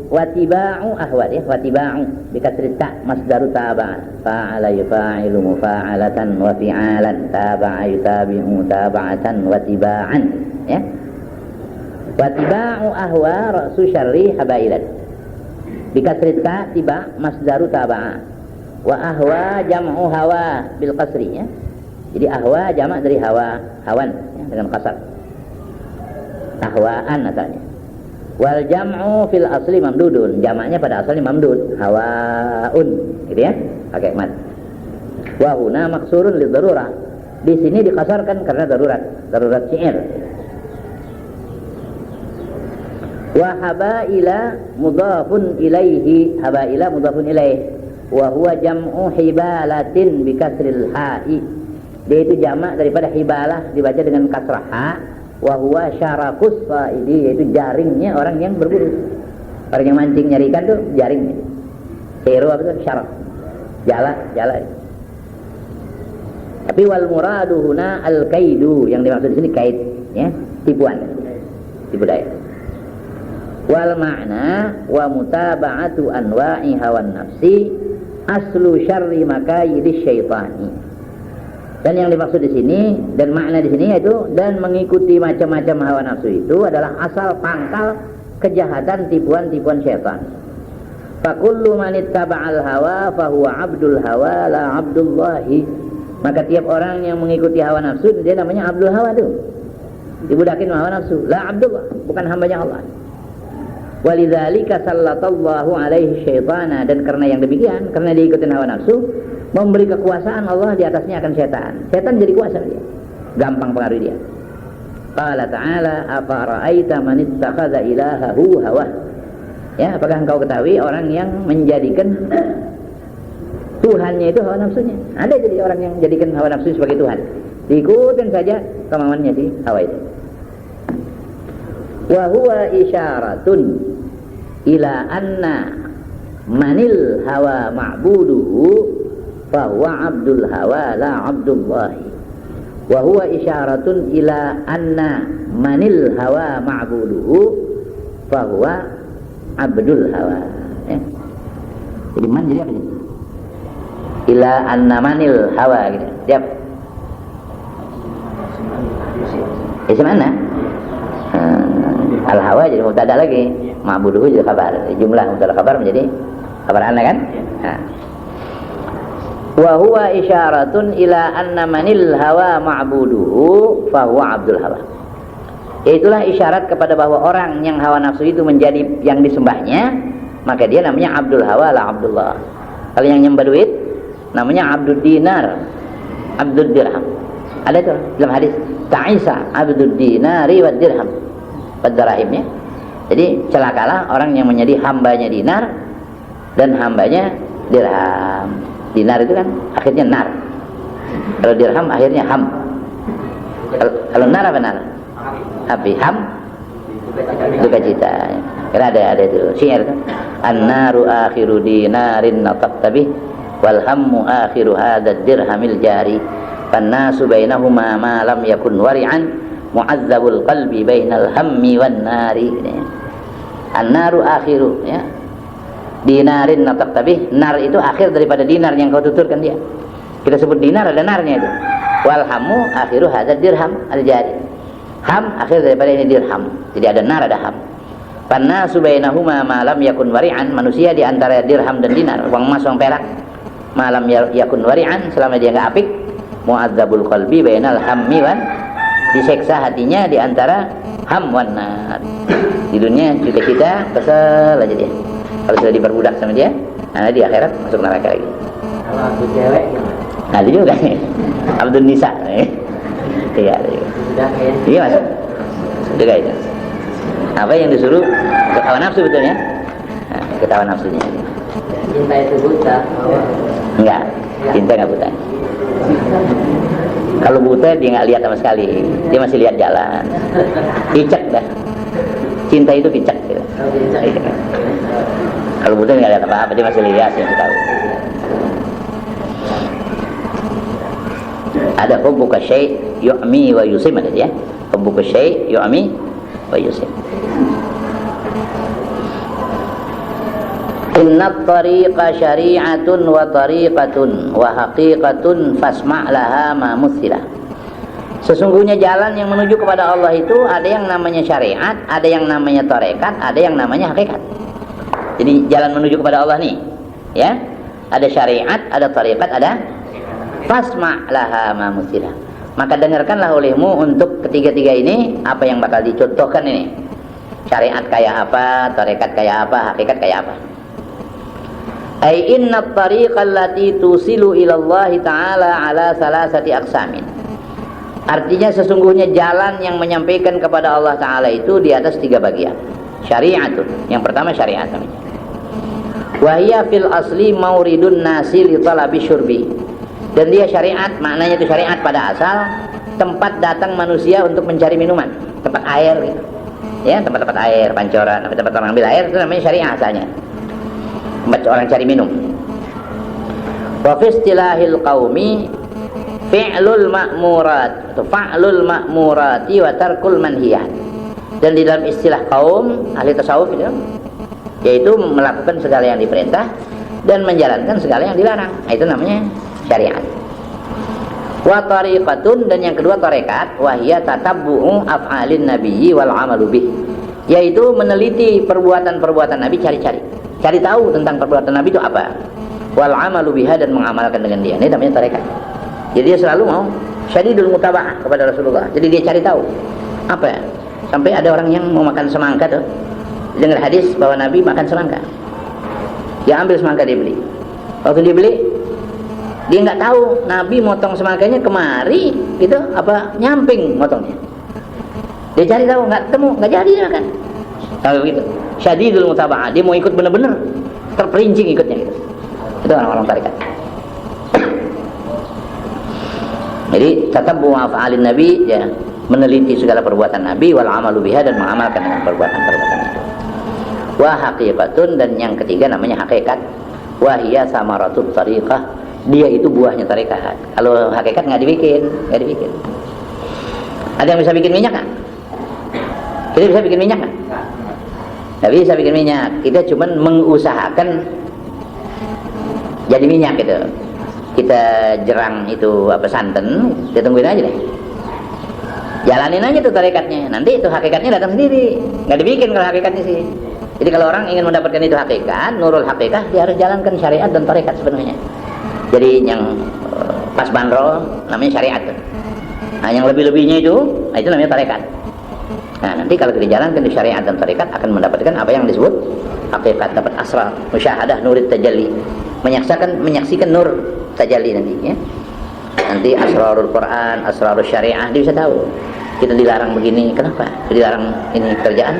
watiba'u ahwad, ya watiba'u bikasri ta masdaru taba'a fa'ala yufa'ilu mufa'alatan wa fi'alan taba'a yutabi'u taba'atan watiba'an, ya. Watiba'u ahwa ra'su syarri habailan bikasri ta tiba masdaru taba'a wa ahwa jam'u hawa bil qasri, ya. Jadi ahwa jamak dari hawa, hawan, ya, dengan kasar. Ahwaan asalnya. Wal jam'u fil asli mamdudun, jamaknya pada asalnya mamdud, hawaun, gitu ya, pakai mat. Wa huna maksurun li darurah, di sini dikasarkan karena darurat syair. Wa habaila mudhafun ilaihi, habaila mudhafun ilaihi, wa huwa jam'u hibalatin bi kasril ha'i, dia itu jamak daripada hibalah dibaca dengan kasrah ha. Wa huwa syarakus saidi, yaitu jaringnya orang yang berburu, orang yang mancing nyari ikan tuh jaringnya. Sero apa itu syarak, jala. Tapi wal muradu huna al kaidu, yang dimaksud di sini kait, ya, tipuan, tipu daya. Wal makna wa mutaba'atu anwa'i hawan nafsi aslu syarri makayidis syaitani. Dan yang dimaksud di sini dan makna di sini yaitu dan mengikuti macam-macam hawa nafsu itu adalah asal pangkal kejahatan tipuan-tipuan syaitan. Fa kullu man ittaba'al hawa fa huwa 'abdul hawa la 'abdullahi. Maka tiap orang yang mengikuti hawa nafsu dia namanya abdul hawa tuh. Dibudakin hawa nafsu, la 'abdullah, bukan hambanya Allah. Walidzalika sallatallahu alaihi syaitana, dan karena yang demikian, karena dia ikutin hawa nafsu, memberi kekuasaan Allah di atasnya akan setan. Setan jadi kuasa dia, gampang pengaruhi dia. Qala ta'ala afara'aita man ittakhadha ilahahu hawa, ya, apakah engkau ketahui orang yang menjadikan Tuhannya itu hawa nafsunya? Ada jadi orang yang menjadikan hawa nafsu sebagai Tuhan, diikutin saja kemauannya si hawa itu. Wa huwa isyaratun ila anna manil hawa ma'buduhu fa huwa abdul hawa la abdullahi. Wa huwa isyaratun ila anna manil hawa ma'buduhu fa huwa abdul hawa, ya. Jadi man jadi apa ini? Ila anna manil hawa gitu. Siap. Isim mana? Al-hawa jadi mubtada lagi, ma'buduhu jadi khabar. Jumlah mubtada khabar menjadi khabar anna kan? Nah. Wa huwa isyaratun ila anna manil hawa ma'buduhu fa huwa abdul hawa. Itulah isyarat kepada bahwa orang yang hawa nafsu itu menjadi yang disembahnya, maka dia namanya abdul hawa la abdullah. Kalau yang nyembah duit namanya abdul dinar, abdul dirham. Ada itu dalam hadis, ta'isa abdul dinari wa dirham. Pedarahimnya. Jadi celakalah orang yang menjadi hambanya dinar dan hambanya dirham. Dinar itu kan akhirnya nar. Kalau dirham akhirnya ham. Kalau nar apa nar? Api. Ham duka cita. Karena ada itu syair kan. An-naru akhiru dinarin nataqta bih wal hammu akhiru hadzal dirhamil jari. Fannasu bainahuma ma lam yakun wari'an mu'azzabul qalbi bainal hammi wan nari. An-naru akhiru, ya, dinarin nataqta bih. Nar itu akhir daripada dinar yang kau tuturkan dia. Kita sebut dinar ada narnya itu. Wal hammu akhiru hadzal dirham al jari. Ham akhir daripada ini dirham. Jadi ada nar ada ham. Fannasu bainahuma ma lam yakun wari'an, manusia di antara dirham dan dinar, uang emas uang perak, ma lam yakun wari'an, selama dia enggak apik, mu'azzabul qalbi bainal hammi wan diseksa hatinya di antara ham wan nar. Di dunia cita-cita kesel aja dia. Kalau sudah diperbudak sama dia, nah di akhirat masuk neraka lagi. Kalau aku cewek Nah itu juga Abdul Nisa. Iya, sudah kayak iya masuk. Juga itu. Apa yang disuruh untuk hawa nafsu betulnya? Nah, ikut hawa nafsunya. cinta itu buta. Enggak, cinta enggak buta. Kalau buta dia nggak lihat sama sekali, dia masih lihat jalan. Picek dah. Cinta itu picek. Gitu. Kalau buta nggak lihat apa-apa, dia masih lihat, dia tahu. Ada hubbuka syai' yu'mi wa yusim ada ya. Hubbuka syai' yu'mi wa yusim. Inna tariqa syari'atun wa tariqatun wa haqiqatun fasma' laha ma muthila. Sesungguhnya jalan yang menuju kepada Allah itu ada yang namanya syariat, ada yang namanya tarekat, ada yang namanya hakikat. Jadi jalan menuju kepada Allah nih, ya. Ada syariat, ada tarekat, ada fasma' laha ma muthila. Maka dengarkanlah olehmu untuk ketiga-tiga ini apa yang bakal dicontohkan ini. Syariat kayak apa, tarekat kayak apa, hakikat kayak apa. Ai inna at-tariqa allati tusilu ila Allah Ta'ala ala salasati aqsamin. Artinya sesungguhnya jalan yang menyampaikan kepada Allah Ta'ala itu di atas tiga bagian. Syariatun. Yang pertama syariat namanya. Wa hiya fil asli mauridun nasi li talabi syurbi. Dan dia syariat, maknanya itu syariat pada asal tempat datang manusia untuk mencari minuman, tempat air gitu. Ya, tempat-tempat air, pancoran, tempat orang ambil air itu namanya syariat asalnya. Tempat orang cari minum. Wa fi istilahil qaumi fi'lul ma'murat, atau fa'lul ma'murati wa tarkul manhiyat. Dan di dalam istilah kaum ahli tasawuf itu, yaitu melakukan segala yang diperintah dan menjalankan segala yang dilarang. Nah, itu namanya syariat. Wa tariqatun, dan yang kedua tarekat, wa hiya tatabbu'u af'alin nabiyyi wal 'amalu bih. Yaitu meneliti perbuatan-perbuatan Nabi, cari tahu tentang perbuatan Nabi itu apa. Wal 'amalu biha, dan mengamalkan dengan dia. Ini namanya tarekat. Jadi dia selalu mau syadidul mutaba'ah kepada Rasulullah. Jadi dia cari tahu apa ya? Sampai ada orang yang mau makan semangka tuh, dengar hadis bahwa Nabi makan semangka. Dia ambil semangka, dia beli. Waktu dia beli, dia nggak tahu Nabi motong semangkanya kemari gitu apa nyamping motongnya. Dia cari tahu, nggak ketemu, nggak jadi dia makan. Kalau begitu syadidul mutaba'ah, dia mau ikut benar-benar terperincing ikutnya gitu. Itu orang-orang tarekat. Jadi tatabbu af'alin nabi, ya, meneliti segala perbuatan Nabi, wal 'amalu biha, dan mengamalkan dengan perbuatan-perbuatan itu. Wa haqiqatun, dan yang ketiga namanya hakikat. Wa hiya samaratut tariqah, dia itu buahnya tarekat. Kalau hakikat nggak dibikin. Ada yang bisa bikin minyak kan? Kita bisa bikin minyak kan? Nggak bisa bikin minyak. Kita cuma mengusahakan jadi minyak gitu. Kita jerang itu apa santan, kita tungguin aja deh. Jalanin aja tuh tarekatnya. Nanti itu hakikatnya datang sendiri. Nggak dibikin kalau hakikatnya sih. Jadi kalau orang ingin mendapatkan itu hakikat, nurul hakikat, dia harus jalankan syariat dan tarekat sebenarnya. Jadi yang pas bandrol namanya syariat tuh. Nah, yang lebih-lebihnya itu namanya tarekat. Nah, nanti kalau kita jalankan di syariat dan tarekat akan mendapatkan apa yang disebut hakikat, dapat asrar, musyahadah, nurit tajalli. Menyaksikan nur tajalli nanti ya. Nanti asrarul Quran, asrarul syariah, dia bisa tahu. Kita dilarang begini, kenapa? Dilarang ini kerjaan.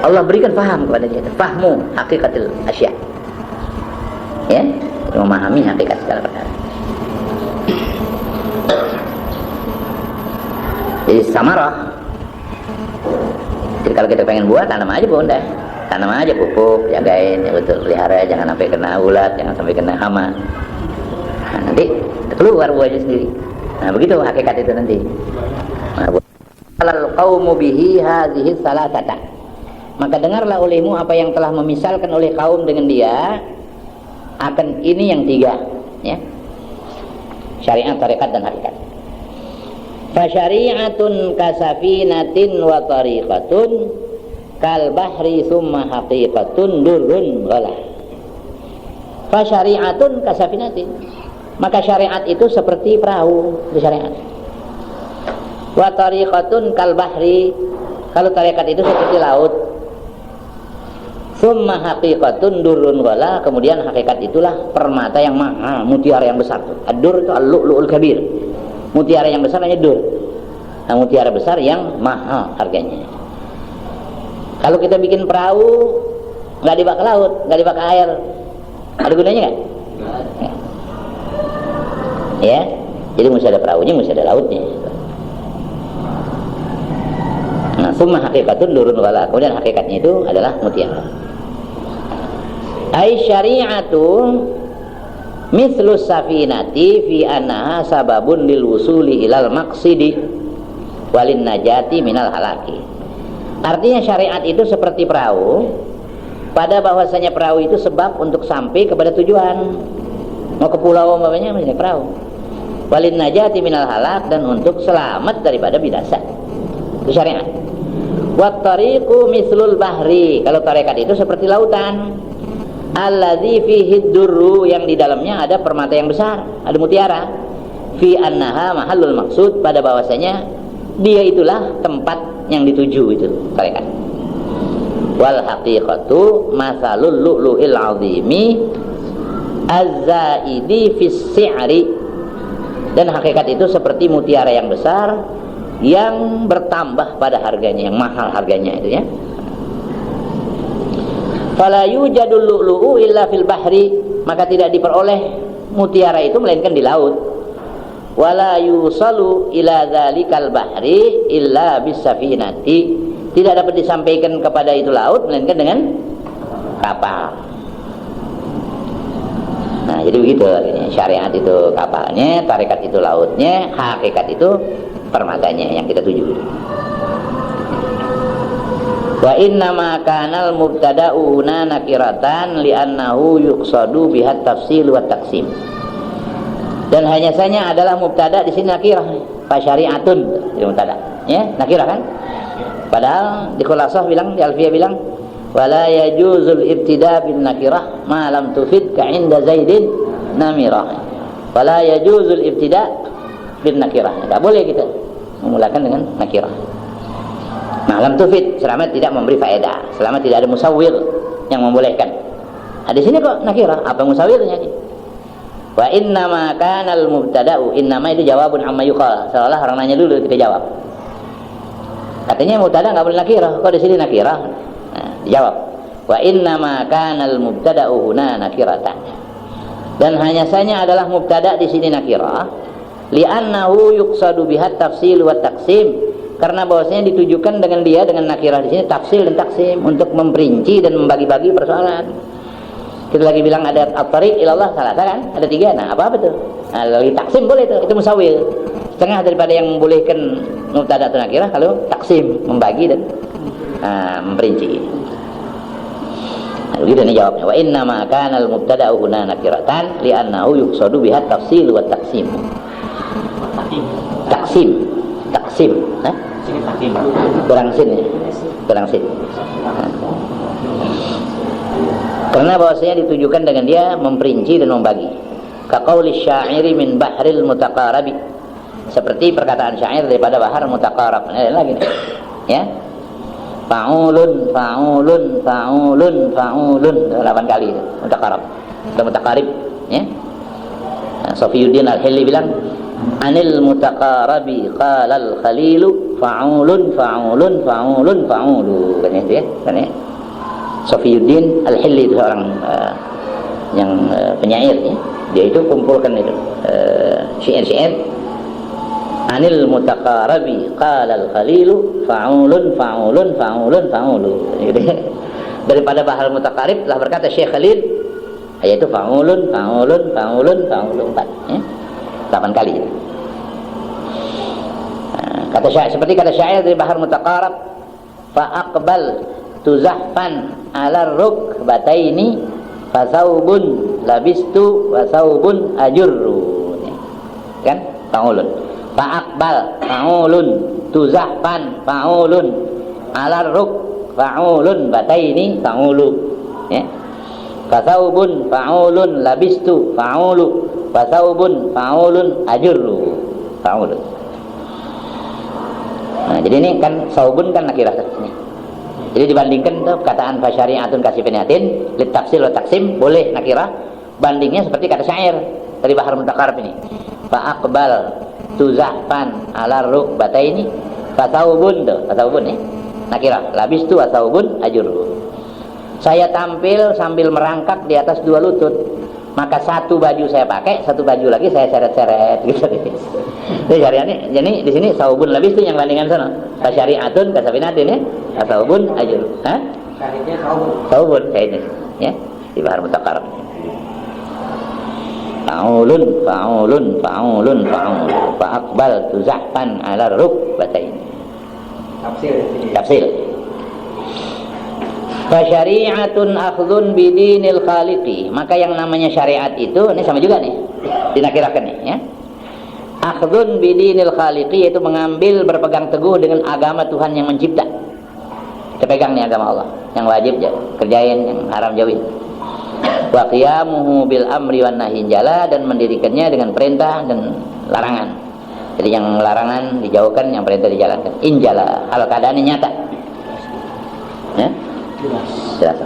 Allah berikan paham kepada dia, fahmu hakikatil asya. Ya, memahami hakikat segala perkara. Jadi samarah. Jadi kalau kita pengen buat, tanam aja bunda, tanam aja pupuk, jagain, ya betul, pelihara, jangan sampai kena ulat, jangan sampai kena hama. Nah, nanti keluar buahnya sendiri. Nah, begitu hakikat itu nanti. Alal qaumu bihi hadhihi salatata. Maka dengarlah olehmu apa yang telah memisalkan oleh kaum dengan dia, akan ini yang tiga, ya. Syariat, tarekat, dan hakikat. Fa syari'atun kasafinatin wa tariqatun kal bahri thumma haqiqatun durrun ghalah. Fa syari'atun kasafinatin. Maka syariat itu seperti perahu, itu syariat. Wa tariqatun kal bahri, kalau tarekat itu seperti laut. Summa haqiqatun durrun wala, kemudian hakikat itulah permata yang mahal, mutiara yang besar. Ad-dur itu al-lu'lu'ul kabir. Mutiara yang besar namanya dur. Nah, mutiara besar yang mahal harganya. Kalau kita bikin perahu nggak dibawa ke laut, nggak dibawa ke air, ada gunanya nggak? Ya, jadi mesti ada perahunya, mesti ada lautnya. Nah, summa haqiqatun durrun wala, kemudian hakikatnya itu adalah mutiara. Ai syari'atu mithlu safinati fi annaha sababun lil wusuli ilal maqsidi walin najati minal halaki. Artinya syariat itu seperti perahu, pada bahwasanya perahu itu sebab untuk sampai kepada tujuan. Mau ke pulau umpamanya mesti perahu. Walin najati minal halak, dan untuk selamat daripada binasa. Itu syariat. Wat tariqu mithlul bahri, kalau tarekat itu seperti lautan. Alladzi fihi durru, yang di dalamnya ada permata yang besar, ada mutiara. Fi annaha mahallul maksud, pada bahwasanya dia itulah tempat yang dituju, itu tarekat. Wal haqiqatu mathalul lu'lu'il 'azimi az-zaidi fis si'ri, dan hakikat itu seperti mutiara yang besar yang bertambah pada harganya, yang mahal harganya itu ya. Fala yujadul lu'lu'u illa fil bahri, maka tidak diperoleh mutiara itu melainkan di laut. Wala yusalu ila dzalikal bahri illa bis safinati, tidak dapat disampaikan kepada itu laut melainkan dengan kapal. Nah, jadi begitu artinya. Syariat itu kapalnya, tarekat itu lautnya, hakikat itu permatanya yang kita tuju. Wa inna ma kanal mubtada'u huna nakiratan li'annahu yuqsadu bihat tafsil wa taqsim. Dan hanya saja adalah mubtada di sini nakirah, fa syari'atun itu mubtada. Ya, nakirah kan? Padahal di Khulasah bilang, di Alfiyah bilang wala yajuzul ibtida' bin nakirah ma lam tufid ka inda Zaidin namirah. Wala yajuzul ibtida' bin nakirah. Enggak boleh kita memulakan dengan nakirah. Malam tufid, selama tidak memberi faedah, selama tidak ada musawwir yang membolehkan. Nah, di sini kok nakirah, apa musawwirnya nih? Wa inna ma kana al mubtada'u, inna ma itu jawabun amma yuqal, seolah orang nanya dulu kita jawab. Katanya mubtada enggak boleh nakirah, kok di sini nakirah? Nah, dijawab. Wa inna ma kana al mubtada'u huna nakiratan. Dan hanya saja adalah mubtada di sini nakirah, li'annahu yuqsadu bihat tafsil wa taqsim, karena bahwasanya ditujukan dengan dia, dengan nakirah di sini tafsil dan taksim, untuk memperinci dan membagi-bagi persoalan. Kita lagi bilang ada at-tariq ilallah salasa kan, ada 3. Nah, apa betul? Nah, lagi taksim boleh itu musawwir. Setengah daripada yang membolehkan mubtada atau nakirah kalau taksim, membagi dan memperinci. Nah, begitu nih jawabnya. Wa inna ma kana al-mubtada'u huna nakiratan li'annahu yuqsadu biha tafsil wa taksim. Taksim, nah? Kurang sin ya, kurang sin. Karena bahwasanya ditujukan dengan dia memperinci dan membagi. Kaqauli syairi min bahril mutaqarabi, seperti perkataan syair daripada bahar mutaqarab. Ini lagi nih, ya. Fa'ulun, fa'ulun, fa'ulun, fa'ulun, 8 kali mutaqarab. Atau mutaqarib, ya. Nah, Sofiyuddin Al-Hilli bilang anil mutaqarabi qala al-khalilu fa'ulun fa'ulun fa'ulun fa'ulu, kan itu ya, kan ya. Sofiyuddin Al-Hilli itu seorang yang penyair ya. Dia itu kumpulkan itu syair-syair. Anil mutaqarabi qala al-khalilu fa'ulun fa'ulun fa'ulun fa'ulu, gitu ya. Daripada bahar mutaqarib telah berkata Syekh Khalil, yaitu fa'ulun fa'ulun fa'ulun fa'ulu, 4 ya. 8 kali. Nah, kata syair, seperti kata syair dari bahar mutaqarab, fa aqbal tuzahfan ala rukbataini fa saubun labistu wa saubun ajurru, kan? Fa'ulun fa aqbal fa'ulun tuzahfan fa'ulun ala ruk fa'ulun bataini fa'ulu, ya. Fa saubun fa'ulun labistu fa'ulu, fasaubun fa'ulun ajurru, fa'ulun. jadi ini kan saubun kan nakirah ini. Jadi dibandingkan tuh perkataan fasyari'atun kasifinatin lit tafsil wa taksim boleh nakirah, bandingnya seperti kata syair dari Bahar Mutakarrib ini. Fa aqbal tuzahfan ala rukbataini fa saubun tuh, saubun ya. Nakirah, labistu wa saubun ajru. Saya tampil sambil merangkak di atas dua lutut, maka satu baju saya pakai, satu baju lagi saya seret-seret gitu. Jadi syariatnya, jadi di sini saubun labis itu yang bandingan sana. Fasyari'atun kasafinatin ya, saubun ajur. Hah? Syariatnya saubun. Saubun kayaknya ya, di Bahar Mutakarrib. Fa'ulun fa'ulun fa'ulun fa'ul fa'aqbal tuzahfan ala rukbatain. Tafsir. Fasyari'atun akhdhun bidinil khaliqi. Maka yang namanya syariat itu ini sama juga nih dinakirahkan nih ya. Akhdhun bidinil khaliqi yaitu mengambil berpegang teguh dengan agama Tuhan yang mencipta. Kita pegang nih agama Allah yang wajib kerjain, yang haram jauhin. Wa qiyamuhu bil amri wan nahyi jala, dan mendirikannya dengan perintah dan larangan. Jadi yang larangan dijauhkan, yang perintah dijalankan. Injala, hal keadaannya nyata. Ya? Jelas.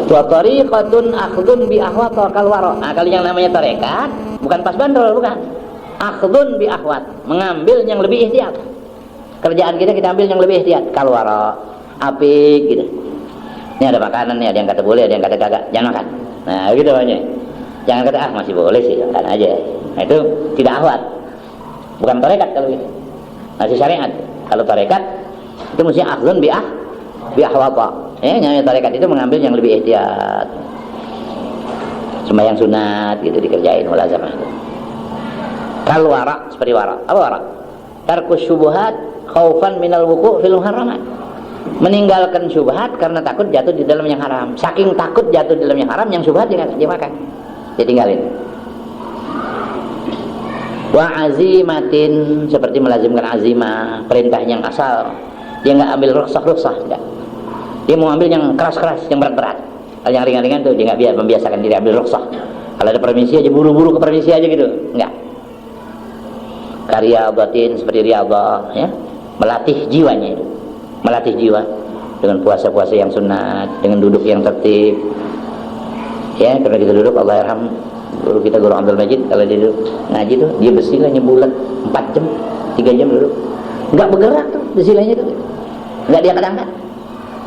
Wa tariqatun akhdhun bi ahwat kal wara. Nah, kalau yang namanya tarekat bukan pas bandrol, bukan. Akhdhun bi ahwat, mengambil yang lebih ihtiyat. Kerjaan kita ambil yang lebih ihtiyat, kal wara, apik gitu. Ini ada makanan nih, ada yang kata boleh, ada yang kata kagak, jangan makan. Nah, gitu banyak. Jangan kata masih boleh sih, makan aja. Nah, itu tidak ahwat. Bukan tarekat kalau gitu. Masih syariat. Kalau tarekat itu mesti akhdhun bi ahwata. Namanya tarekat itu mengambil yang lebih ihtiyat. Sembahyang sunat gitu dikerjain mulazamah. Kal wara, seperti wara. Apa wara? Tarkus syubhat khaufan minal wuqu' fil muharramat. Meninggalkan syubhat karena takut jatuh di dalam yang haram. Saking takut jatuh di dalam yang haram, yang syubhat dia makan. Dia tinggalin. Wa azimatin, seperti melazimkan azimah, perintah yang asal. Dia nggak ambil rukhsah, enggak. Dia mau ambil yang keras-keras, yang berat-berat. Kalau yang ringan-ringan tuh dia nggak membiasakan diri ambil rukhsah. Kalau ada permisi aja buru-buru ke permisi aja gitu, enggak. Karya batin seperti riyadhah, ya, melatih jiwanya itu, melatih jiwa dengan puasa-puasa yang sunat, dengan duduk yang tertib. Ya, karena kita duduk, Allah yarham guru kita, Guru Abdul Majid, kalau dia duduk ngaji tuh dia bersilahnya bulat 4 jam, 3 jam duduk, nggak bergerak tuh bersilahnya tuh, nggak dia angkat,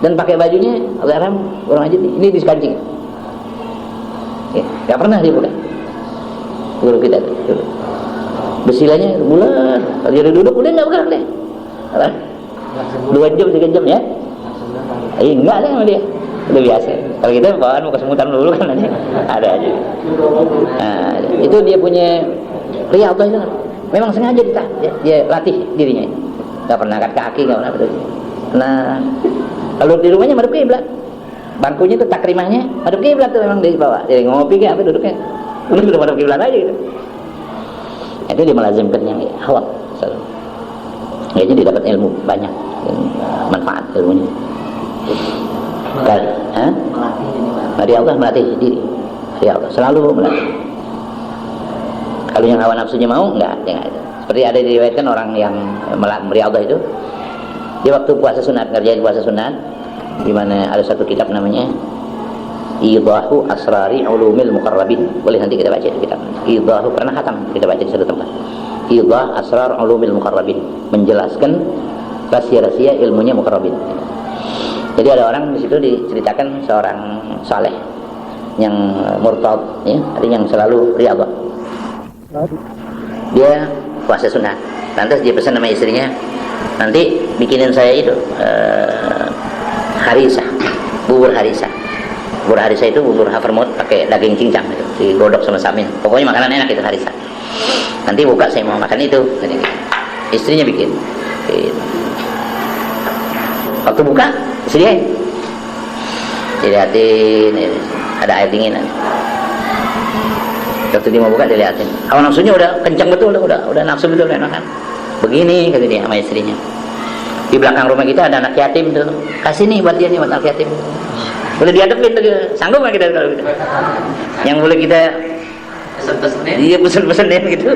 dan pakai bajunya Allah yarham Guru Majid ini diskancing, ya, nggak pernah dia buka guru kita tuh. Bersilahnya bulat, kalau dia duduk udah nggak bergerak deh, 2 jam 3 jam ya, enggak ada sama dia, udah biasa. Kalau kita bawaan mau kesemutan dulu kan ada aja. Nah, itu dia punya riyadhah itu, memang sengaja dia latih dirinya, nggak pernah angkat kaki, nggak pernah berdiri. Nah, kalau di rumahnya madep kiblat, bangkunya tuh takrimahnya madep kiblat tuh, memang di bawah, jadi ngopi kayak apa duduknya, udah madep kiblat aja gitu. Itu dia melazimkan yang hawa. Jadi dia dapat ilmu banyak, manfaat ilmunya. Melatih Allah, melatih diri. Ya Allah, selalu melatih. Kalau yang hawa nafsunya mau, enggak. Seperti ada diriwayatkan orang yang meriadah itu, dia waktu puasa sunat, ngerjain puasa sunat, di mana ada satu kitab namanya Idahu Asrari Ulumil Muqarrabin. Boleh nanti kita baca itu kitab. Idahu, pernah khatam kita baca di satu tempat. Idah Asrar Ulumil Muqarrabin, menjelaskan rahasia-rahasia ilmunya muqarrabin. Jadi ada orang di situ diceritakan seorang saleh yang murtad, ya, artinya yang selalu riyadhah. Dia puasa sunat. Lantas dia pesan sama istrinya, nanti bikinin saya itu harisah, bubur harisah. Bubur harisah itu bubur havermut pakai daging cincang gitu, digodok sama samin. Pokoknya makanan enak itu harisah. Nanti buka saya mau makan itu. Istrinya bikin. Waktu buka, sediain. Dilihatin, ada air dinginan. Waktu dia mau buka, dilihatin. Hawa nafsunya udah kencang betul, udah nafsu betul, udah makan. Begini kata dia sama istrinya. Di belakang rumah kita ada anak yatim tuh. Kasih nih buat dia nih, buat anak yatim. Boleh dihadapin tuh, sanggup nggak kita kalau gitu? Yang boleh kita Pesen-pesenin? Iya, pesen-pesenin gitu.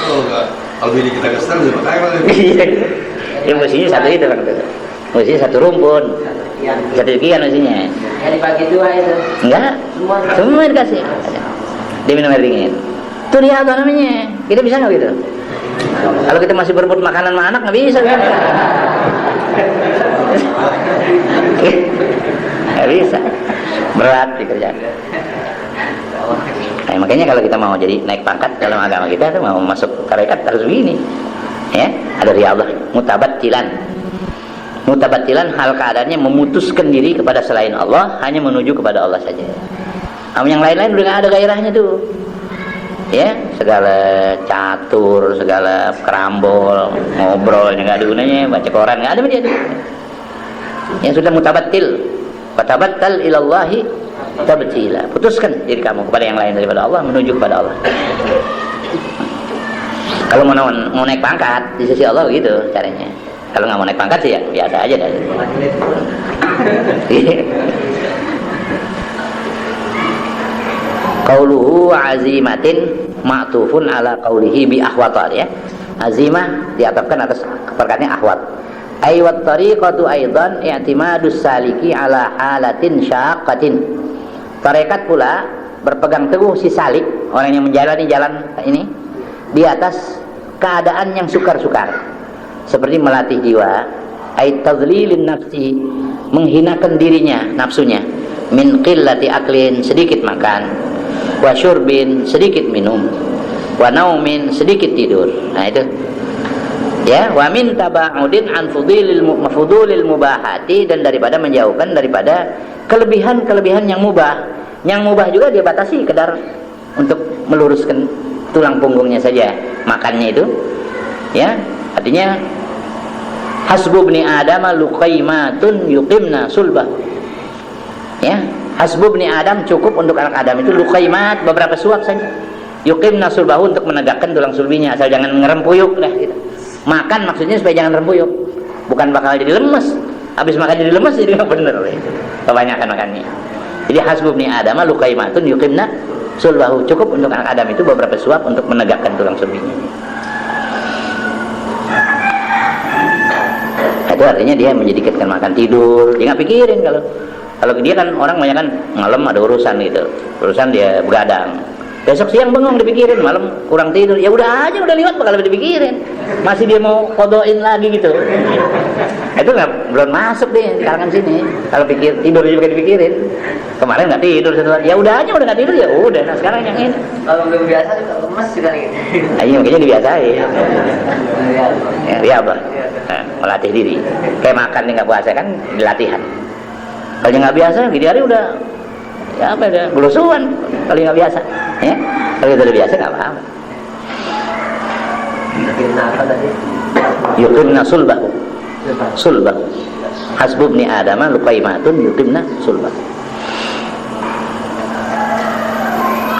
Oh enggak. Kalau bini kita kesel, dia pakai apa? Iya. Ya musinya satu itu Bang. Musinya satu rumpun. Satu sekian musinya. Yang dibagi dua itu. Enggak. Semua dikasih. Dia minum air dingin. Itu dia apa namanya? Kita bisa nggak gitu? Kalau kita masih berebut makanan sama anak nggak bisa kan? Nggak bisa. Berat dikerjakan. Nah, makanya kalau kita mau jadi naik pangkat dalam agama kita, mau masuk tarekat harus begini. Ya, ada riyadhah, mutabattilan. Mutabattilan hal keadaannya memutuskan diri kepada selain Allah, hanya menuju kepada Allah saja. Yang lain-lain udah nggak ada gairahnya tuh. Ya, segala catur, segala kerambol, ngobrol yang nggak ada gunanya, baca koran nggak ada dia tuh. Yang sudah mutabattil, fatabattal ilallahi tabtila. Putuskan diri kamu kepada yang lain daripada Allah, menuju kepada Allah. Kalau mau naik pangkat di sisi Allah begitu caranya. Kalau nggak mau naik pangkat sih ya biasa aja dah. Qauluhu azimatin ma'tufun ala qaulihi bi ahwata, ya. Azimah diatafkan atas perkataannya ahwat. Ay wat tariqatu aidan i'timadus saliki ala halatin syaqqatin. Tarekat pula berpegang teguh si salik, orang yang menjalani jalan ini, di atas keadaan yang sukar-sukar, seperti melatih jiwa, ay tadlilin nafsi, menghinakan dirinya, nafsunya, min qillati aklin, sedikit makan, wa syurbin, sedikit minum, wa naumin, sedikit tidur. Nah itu ya, wa min taba'udin an fudulil mubahati, dan daripada menjauhkan daripada kelebihan-kelebihan yang mubah. Yang mubah juga dia batasi kadar untuk meluruskan tulang punggungnya saja, makannya itu, ya. Artinya hasbu ibni adam luqaimatun yuqimna sulbah. Ya, hasbu ibni adam, cukup untuk anak Adam itu luqaimat, beberapa suap saja. Yuqimna sulbahu, untuk menegakkan tulang sulbinya, asal jangan ngerempuyuk dah gitu. Makan maksudnya supaya jangan rempuyuk, bukan bakal jadi lemes. Habis makan jadi lemes jadi nggak bener gitu. Kebanyakan makannya. Jadi hasbu ibni adam luqaimatun yuqimna sulbahu, cukup untuk anak Adam itu beberapa suap untuk menegakkan tulang sulbinya. Itu artinya dia menjadikan makan tidur, dia nggak pikirin. Kalau dia kan orang banyak kan malam ada urusan gitu, urusan dia begadang, besok siang bengong dipikirin, malam kurang tidur, ya udah aja, udah lewat bakal dipikirin, masih dia mau kodoin lagi gitu. Itu nggak, belum masuk deh di kalangan sini. Kalau pikir tidur juga dipikirin, kemarin nggak tidur setelah, ya udah aja, udah nggak tidur ya udah. Nah sekarang yang ini Kalau belum biasa juga lemes juga gitu. ayo makanya dibiasain. Ya, riyadhah. Nah, melatih diri. Kayak makan nih nggak puasa kan latihan. Kalau nggak biasa, di hari udah ya apa udah berusuhan. Kalau nggak biasa, ya. Kalau udah biasa nggak apa-apa. Yuqimna apa tadi? Yuqimna sulbahu. Sulbahu. Hasbu ibni adam luqaimatun yuqimna sulbahu.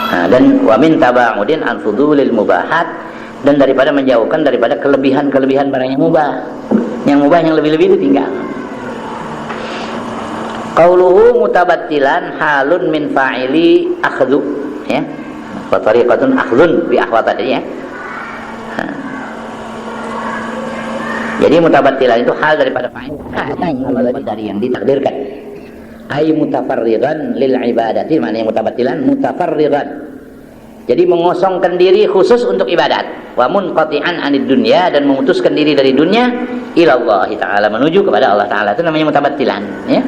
Nah, dan wa min taba'udin an fudulil mubahat, dan daripada menjauhkan daripada kelebihan-kelebihan barang yang mubah. Yang mubah yang lebih-lebih itu tinggal. Qauluhu mutabattilan halun min fa'ili akhdhu, ya. Wa tariqatun akhdhun bi ahwata tadi, ya. Jadi mutabattilan itu hal daripada fa'il, dari yang ditakdirkan. Ai mutafarrigan lil ibadati, maknanya mutabattilan mutafarrigan. Jadi mengosongkan diri khusus untuk ibadat. Wa munqati'an 'anid dunya, dan memutuskan diri dari dunia ila Allah taala, menuju kepada Allah taala. Itu namanya mutabattilan, ya.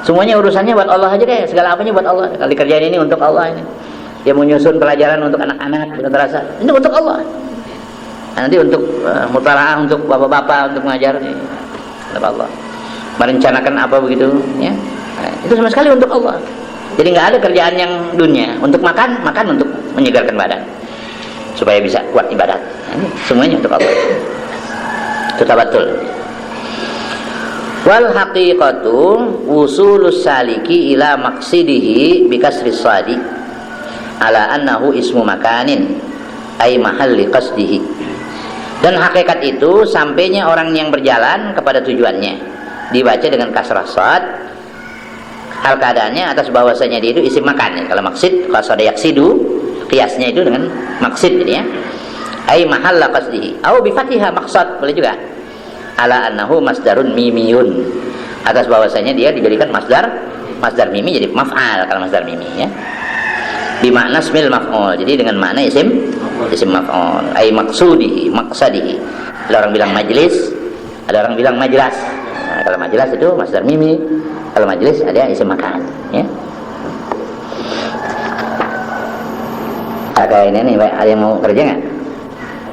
Semuanya urusannya buat Allah aja deh, segala apanya buat Allah. Kalau dikerjain ini untuk Allah ini. Dia menyusun pelajaran untuk anak-anak, sudah terasa ini untuk Allah. Nanti untuk mutalaah, untuk bapak-bapak, untuk mengajar ini untuk Allah. Merencanakan apa begitu, ya. Nah, itu sama sekali untuk Allah. Jadi nggak ada kerjaan yang dunia. Untuk makan untuk menyegarkan badan supaya bisa kuat ibadat. Nah, ini semuanya untuk Allah. Itu tabatul. Wal haqiqatu wusulus saliki ila maqsidihi bi kasri shadi ala annahu ismu makanin ay mahalli qasdihi. Dan hakikat itu sampainya orang yang berjalan kepada tujuannya, dibaca dengan kasrah shad. Hal keadaannya atas bahwasanya dia itu isim makan, ya. Kalau maqsid qasada yaqsidu, qiyasnya itu dengan maqsid, gitu, ya. Ay mahalla qasdihi au bi fathiha maqsad, boleh juga. ala annahu masdarun mimiyun, atas bahwasanya dia dijadikan masdar mimi jadi maf'al kalau masdar mimi ya. Bi makna ismil maf'ul, jadi dengan makna isim maf'ul, ai maqsudihi maqsadihi. Ada orang bilang majlis, ada orang bilang majlas. Nah, kalau majlas itu masdar mimi, kalau majlis ada isim makan ya. Ada ini nih, ada yang mau kerja nggak?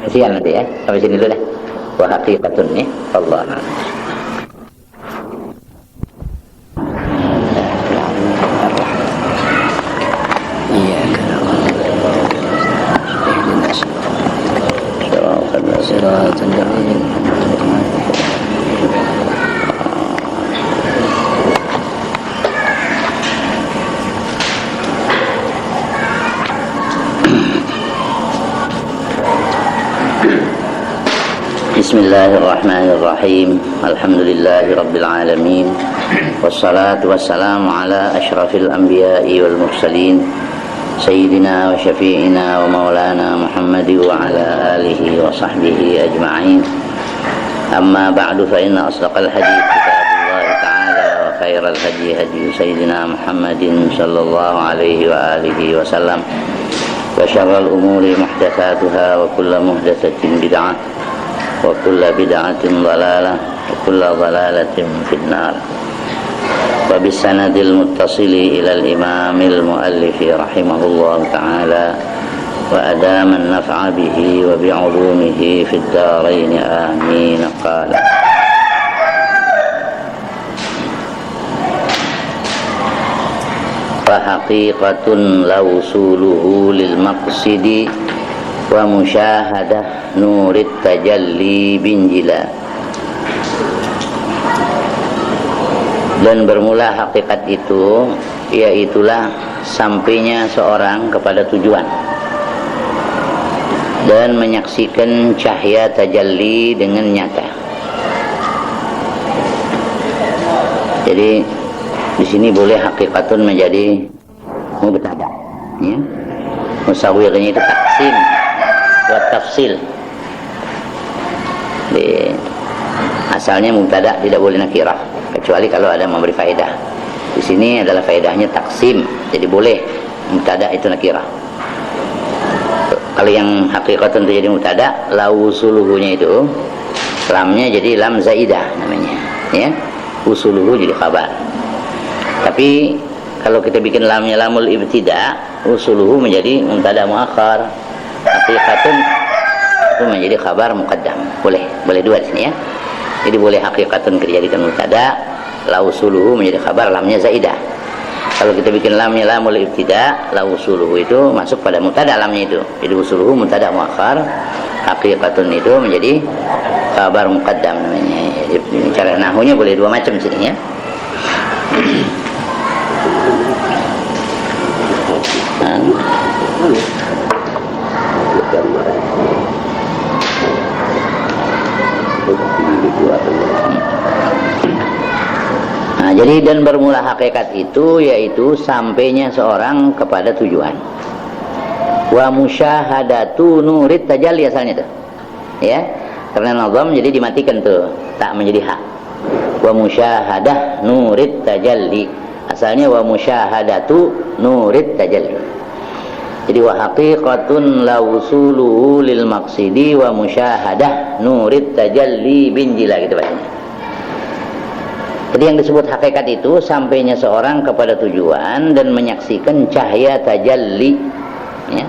Siang nanti ya, sampai sini dulu dah. Wa haqiqatun ya, Allah. Bismillahirrahmanirrahim. Alhamdulillahi rabbil alamin. Wassalatu wassalamu ala asyrafil anbiya'i wal mursalin sayyidina wa syafi'ina wa maulana Muhammad wa ala alihi wa sahbihi ajma'in. Amma ba'du, fa inna asdaqal hadits kitabullah ta'ala wa khairal hadi hadi sayyidina Muhammadin sallallahu alaihi wa alihi wa sallam, wa syarrul umuri muhdatsatuha wa kullu muhdatsatin bid'ah wa kullu bid'atin dhalalah wa kullu dhalalatin finnar. Wa bisanadil muttasili ila al-imamil muallifi rahimahullah ta'ala wa adama an-naf'a bihi wa bi'ulumihi fid darain amin. Qala fa haqiqatun la usuluhu lil maqsidi wa musyahadah nurit tajalli binjila. Dan bermula hakikat itu, yaitulah sampainya seorang kepada tujuan dan menyaksikan cahaya tajalli dengan nyata. Jadi di sini boleh hakikatun menjadi mubtada ya. Musawwirnya itu taksim buat tafsil. Asalnya mubtada tidak boleh nakirah kecuali kalau ada memberi faedah. Di sini adalah faedahnya taksim, jadi boleh mubtada itu nakirah. Kalau yang hakikatun itu jadi mubtada, lausuluhunya itu lamnya jadi lam zaidah namanya ya. Usuluhu jadi khabar. Tapi kalau kita bikin lamnya lamul ibtida, usuluhu menjadi mubtada muakhar, hakikatun itu menjadi khabar muqaddam. Boleh dua di sini ya. Jadi boleh hakikatun dijadikan mubtada, la usuluhu menjadi khabar, lamnya zaidah. Kalau kita bikin lamnya lamul ibtida, la usuluhu itu masuk pada mubtada lamnya itu. Jadi usuluhu mubtada muakhar, hakikatun itu menjadi khabar muqaddam namanya. Jadi cara nahwunya boleh dua macam sini ya. Nah, jadi dan bermula hakikat itu yaitu sampainya seorang kepada tujuan. Wa musyahadatu nurit tajalli asalnya tuh. Ya. Karena nazam jadi dimatikan tuh, tak menjadi hak. Wa musyahadah nurit tajalli. Asalnya wa musyahadatu nurit tajalli. Jadi wa haqiqatun la usuluhu lil maqsidi wa musyahadah nurit tajalli binjila gitu bacanya. Jadi yang disebut hakikat itu sampainya seorang kepada tujuan dan menyaksikan cahaya tajalli ya.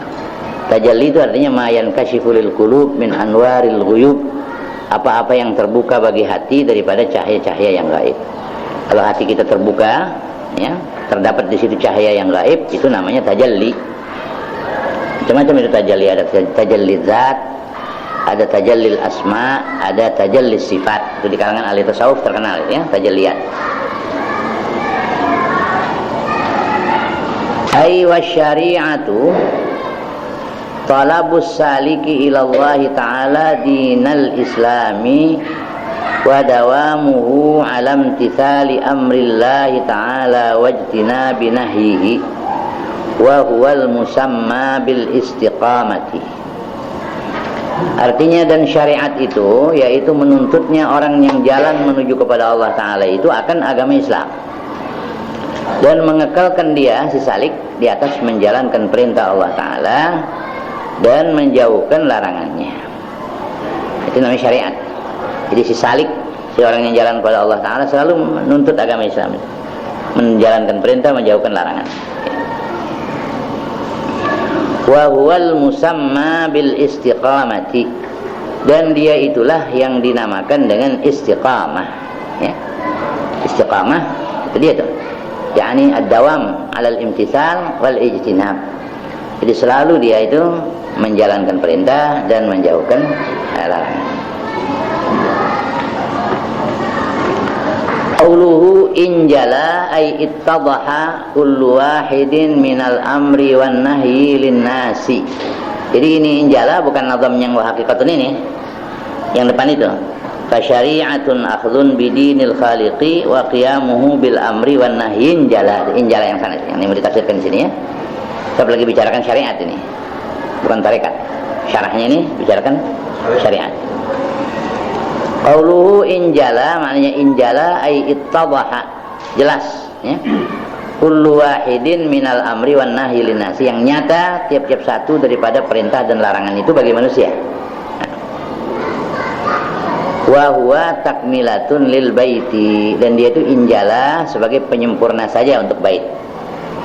Tajalli itu artinya ma yankashifu lil qulub min anwaril ghuyub, apa-apa yang terbuka bagi hati daripada cahaya-cahaya yang gaib. Kalau hati kita terbuka ya, terdapat di situ cahaya yang gaib, itu namanya tajalli. Macam-macam itu tajalli, ada tajalli zat, ada tajalli asma, ada tajalli sifat. Itu di kalangan ahli tasawuf terkenal ya, tajalliyat. Ai wasyari'atu talabus saliki ila Allah ta'ala dinal islami wa dawamuhu ala imtithali amrillahi ta'ala wajtinabi nahyihi wa huwal musamma bil istiqamati. Artinya dan syariat itu yaitu menuntutnya orang yang jalan menuju kepada Allah Ta'ala itu akan agama Islam, dan mengekalkan dia si salik di atas menjalankan perintah Allah Ta'ala dan menjauhkan larangannya. Itu namanya syariat. Jadi si salik, si orang yang jalan kepada Allah Ta'ala selalu menuntut agama Islam, menjalankan perintah, menjauhkan larangan. Wa huwal musamma bil istiqamati, dan dia itulah yang dinamakan dengan istiqamah, ya. Istiqamah itu dia tuh, yakni ad-dawam 'alal imtithal wal ijtinab. Jadi selalu dia itu menjalankan perintah dan menjauhkan larangan. Qauluhu injala ay ittadaha kullu wahidin minal amri wan nahyi lin nasi. Jadi ini injala bukan nazam yang hakikatun ini. Yang depan itu. Fa syari'atun akhdhun bidinil khaliqi wa qiyamuhu bil amri wan nahyi injala. Injala yang sana yang ini ditafsirkan di sini ya. Kita lagi bicarakan syariat ini. Bukan tarekat. Syarahnya ini bicarakan syariat. Qauluhu injala, maknanya injala ay ittadaha, jelas ya. Kullu wahidin minal amri wan nahyi linnasi, yang nyata tiap-tiap satu daripada perintah dan larangan itu bagi manusia. Wa huwa takmilatun lil baiti, dan dia itu injala sebagai penyempurna saja untuk bait.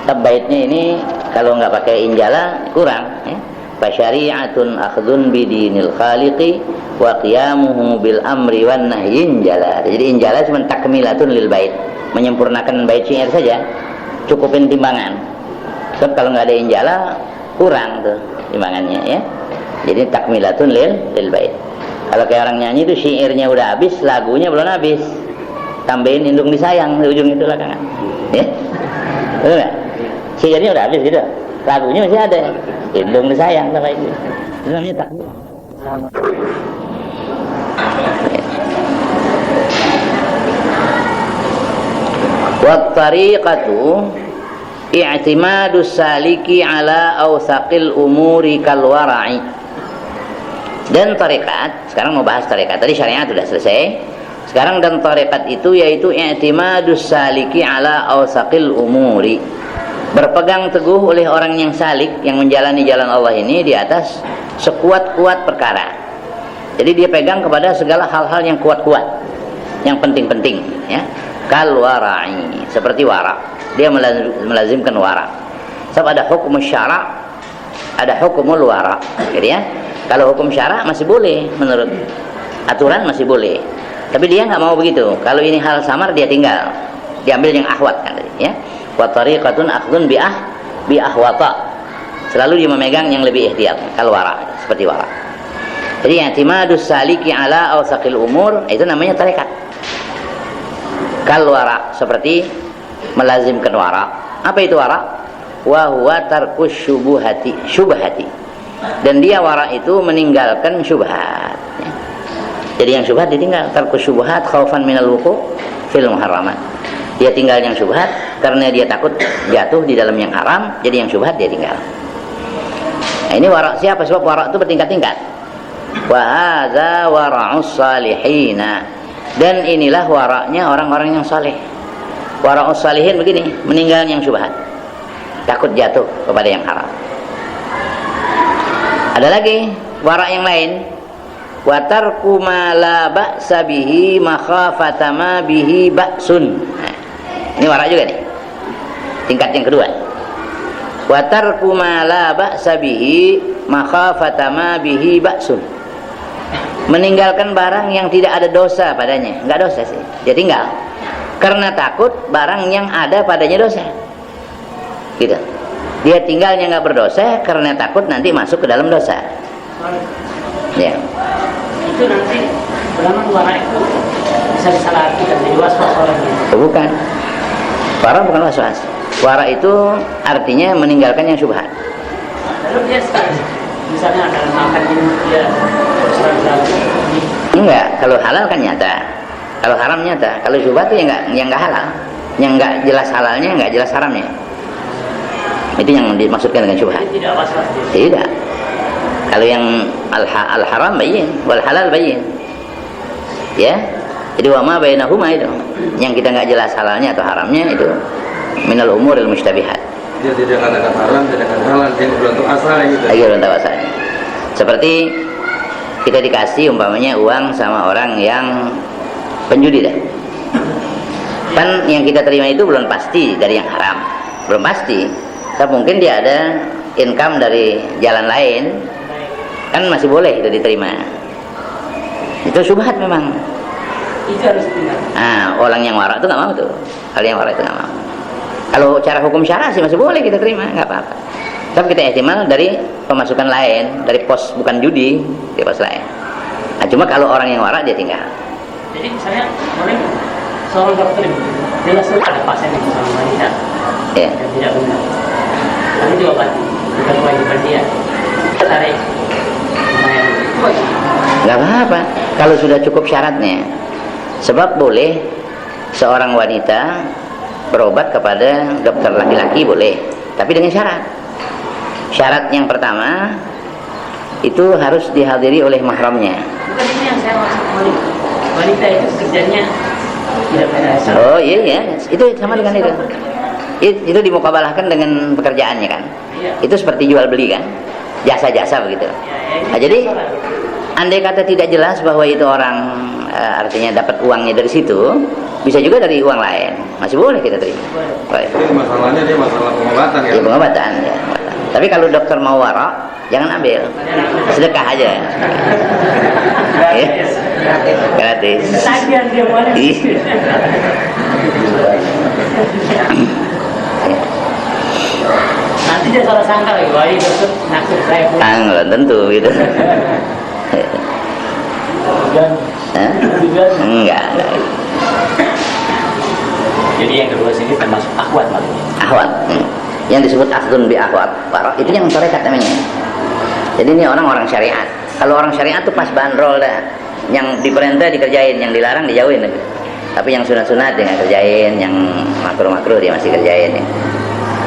Tapi baitnya ini kalau nggak pakai injala kurang ya. Fa syari'atun akhdhun bidinil khaliqi wa qiyamuhu bil amri wan nahyi injala. Jadi injala cuma takmilatun lil bait, menyempurnakan bait syair saja, cukupin timbangan. Sebab kalau nggak ada injala kurang tuh timbangannya ya. Jadi takmilatun lil bait. Kalau kayak orang nyanyi itu syairnya udah habis, lagunya belum habis, tambahin indung disayang di ujung itu belakangan ya. Betul nggak? Syairnya udah habis gitu, lagunya masih ada, indung disayang sama itu. Itu namanya takmil. Wat tariqatu i'timadus saliki ala awsaqil umuri kal wara'i. Dan tarekat, sekarang mau bahas tarekat. Tadi syariat sudah selesai. Sekarang dan tarekat itu yaitu i'timadus saliki ala awsaqil umuri, berpegang teguh oleh orang yang salik, yang menjalani jalan Allah ini di atas sekuat-kuat perkara. Jadi dia pegang kepada segala hal-hal yang kuat-kuat, yang penting-penting ya. Kal wara'i, seperti wara. Dia melazimkan wara. Sebab ada hukum syara', ada hukumul wara. Gitu ya. Kalau hukum syara' masih boleh, menurut aturan masih boleh. Tapi dia nggak mau begitu. Kalau ini hal samar dia tinggal, diambil yang ahwat kan tadi ya. Wa tariqatun akhdun bi ahwata. Selalu dia memegang yang lebih ihtiyat, kal wara, seperti wara. Jadi i'timadus saliki ala awsaqil umur itu namanya tarekat. Kal wara, seperti melazimkan wara. Apa itu wara? Wa huwa tarkus syubhati. Dan dia wara itu meninggalkan syubhat ya. Jadi yang syubhat ditinggal, tarkus syubhat khaufan minal wuqu' fil muharramat. Dia tinggal yang syubhat karena dia takut jatuh di dalam yang haram, jadi yang syubhat dia tinggal. Nah, ini wara siapa? Sebab wara itu bertingkat-tingkat. Wa hadza wara'us salihina, dan inilah waraknya orang-orang yang saleh. Wara'us salihin begini, meninggal yang syubhat, takut jatuh kepada yang haram. Ada lagi warak yang lain, wa tarku ma la ba'sa bihi makhafata ma bihi ba'sun. Nah, ini warak juga nih, tingkat yang kedua. Wa tarku ma la ba'sa bihi makhafata ma bihi ba'sun, meninggalkan barang yang tidak ada dosa padanya. Enggak dosa sih, dia tinggal karena takut barang yang ada padanya dosa gitu. Dia tinggalnya nggak berdosa karena takut nanti masuk ke dalam dosa ya. Itu nanti ulama wara itu bisa disalahartikan jadi waswas orangnya. Bukan, wara bukan waswas. Wara itu artinya meninggalkan yang syubhat. Lalu dia misalnya dalam makan ini dia enggak, kalau halal kan nyata, kalau haram nyata, kalau syubhat itu yang nggak halal, yang nggak jelas halalnya, nggak jelas haramnya. Itu yang dimaksudkan dengan syubhat. tidak waswas. Tidak. Kalau yang al-haram bayyin wal halal bayyin. Ya. Jadi wa ma bainahuma itu yang kita nggak jelas halalnya atau haramnya itu minal umuril mustabihat. Dia tidak katakan haram, tidak katakan halal, dia belum tahu asalnya gitu. Lagi belum tahu asalnya. Seperti kita dikasih umpamanya uang sama orang yang penjudi dah. Kan yang kita terima itu belum pasti dari yang haram, belum pasti. Tapi mungkin dia ada income dari jalan lain, kan masih boleh itu diterima. Itu syubhat memang. Itu harus ditinggal. Nah, orang yang warak itu nggak mau tuh. Kalau yang warak itu nggak mau. Kalau cara hukum syara sih masih boleh kita terima, nggak apa-apa. Tapi kita ihtimal dari pemasukan lain, dari pos bukan judi, dari pos lain. Nah, cuma kalau orang yang warak dia tinggal. Jadi misalnya boleh seorang dokter jelas ada pasien itu sama wanita Ya. yang tidak benar. Tapi diobati, bukan kewajiban dia. Tarik. Nggak apa-apa kalau sudah cukup syaratnya. Sebab boleh seorang wanita berobat kepada dokter laki-laki boleh, tapi dengan syarat. Syarat yang pertama itu harus dihadiri oleh mahramnya. Bukan ini yang saya maksud wanita. Wanita itu kerjanya tidak benar. Oh iya, itu sama dengan itu. Itu dimukabalahkan dengan pekerjaannya kan. Iya. Itu seperti jual beli kan, jasa-jasa begitu. Nah, jadi andai kata tidak jelas bahwa itu orang artinya dapat uangnya dari situ, bisa juga dari uang lain, masih boleh kita terima. Boleh. Jadi masalahnya dia masalah pengobatan ya. Ya, pengobatan ya. Tapi kalau dokter mau warak, jangan ambil, sedekah aja. Ya. Gratis. Tagihan dia boleh. Nanti dia salah sangka lagi, wah ini dokter naksir saya pun. Belum tentu gitu. Dan Hah? Enggak. jadi yang kedua sini termasuk akhwat maksudnya. Ahwat. Yang disebut akhdun bi ahwat. Warak itu yang tarekat namanya. Jadi ini orang-orang syariat. Kalau orang syariat tuh pas bandrol dah. Yang diperintah dikerjain, yang dilarang dijauhin. Tapi yang sunat-sunat dia nggak kerjain, yang makruh-makruh dia masih kerjain. Ya.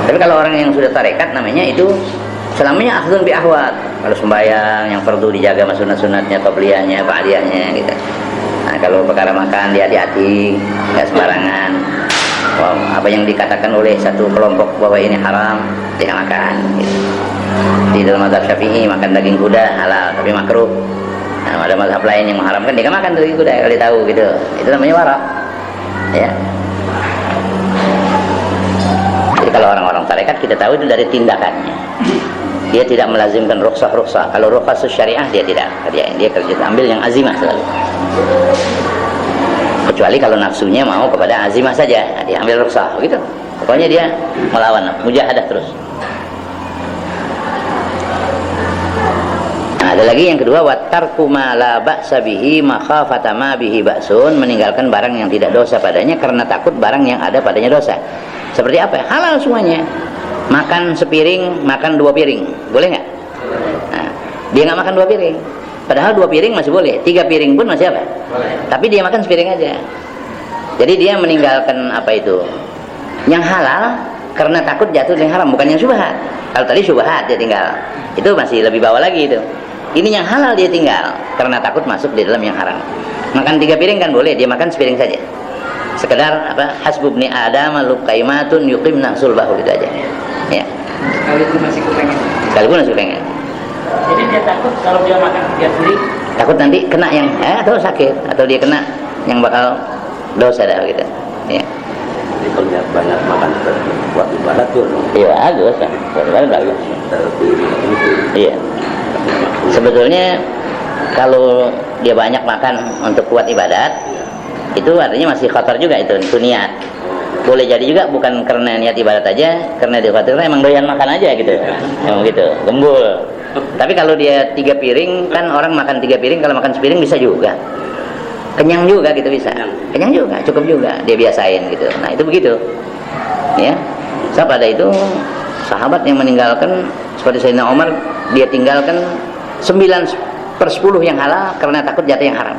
Tapi kalau orang yang sudah tarekat namanya itu selamanya akhdun bi ahwat. Kalau sembahyang yang fardu dijaga sama sunat-sunatnya, qabliyahnya, ba'diyahnya gitu. Nah, kalau perkara makan dia hati-hati, nggak sembarangan. Wow, apa yang dikatakan oleh satu kelompok bahwa ini haram, dia makan gitu. Di dalam mazhab Syafi'i makan daging kuda halal tapi makruh. Nah, ada mazhab lain yang mengharamkan dia makan daging kuda kalau dia tahu gitu. Itu namanya warak. Ya. Jadi kalau orang-orang tarekat kita tahu itu dari tindakannya. Dia tidak melazimkan rukhsah. Kalau rukhsah syariah dia tidak kerjain, dia kerja ambil yang azimah selalu. Kecuali kalau nafsunya mau kepada azimah saja, dia ambil rukhsah begitu. Pokoknya dia melawan, mujahadah terus. Nah, ada lagi yang kedua, wa tarku ma la ba'sa bihi makhafata ma bihi ba'sun, meninggalkan barang yang tidak dosa padanya karena takut barang yang ada padanya dosa. Seperti apa? Halal semuanya. Makan sepiring, makan 2 piring, boleh nggak? Nah, dia nggak makan 2 piring, padahal 2 piring masih boleh, 3 piring pun masih apa? Boleh. Tapi dia makan sepiring aja. Jadi dia meninggalkan apa itu? Yang halal karena takut jatuh yang haram, bukan yang syubhat. Kalau tadi syubhat dia tinggal, itu masih lebih bawah lagi itu. Ini yang halal dia tinggal karena takut masuk di dalam yang haram. Makan 3 piring kan boleh, dia makan sepiring saja. Sekedar apa? Hasbubni Adam luqaimatun yuqimna sulbahu itu aja. Ya. Sekalipun masih kepengen. Sekalipun masih pengen. Jadi dia takut kalau dia makan 3 piring, Takut nanti kena yang atau sakit atau dia kena yang bakal dosa dah gitu. Ya. Jadi kalau dia banyak makan buat ibadat tuh. Iya bagus kan. Bagus. Iya. Sebetulnya kalau dia banyak makan untuk kuat ibadat, itu artinya masih kotor juga itu niat. Boleh jadi juga bukan karena niat ibadat aja, karena dia khawatir emang doyan makan aja gitu. Emang gitu, gembul. Tapi kalau dia 3 piring, kan orang makan 3 piring, kalau makan sepiring bisa juga. Kenyang juga gitu bisa. Kenyang juga, cukup juga. Dia biasain gitu. Nah, itu begitu. Ya. Sebab ada itu sahabat yang meninggalkan seperti Sayyidina Umar, dia tinggalkan 9/10 yang halal karena takut jatuh yang haram.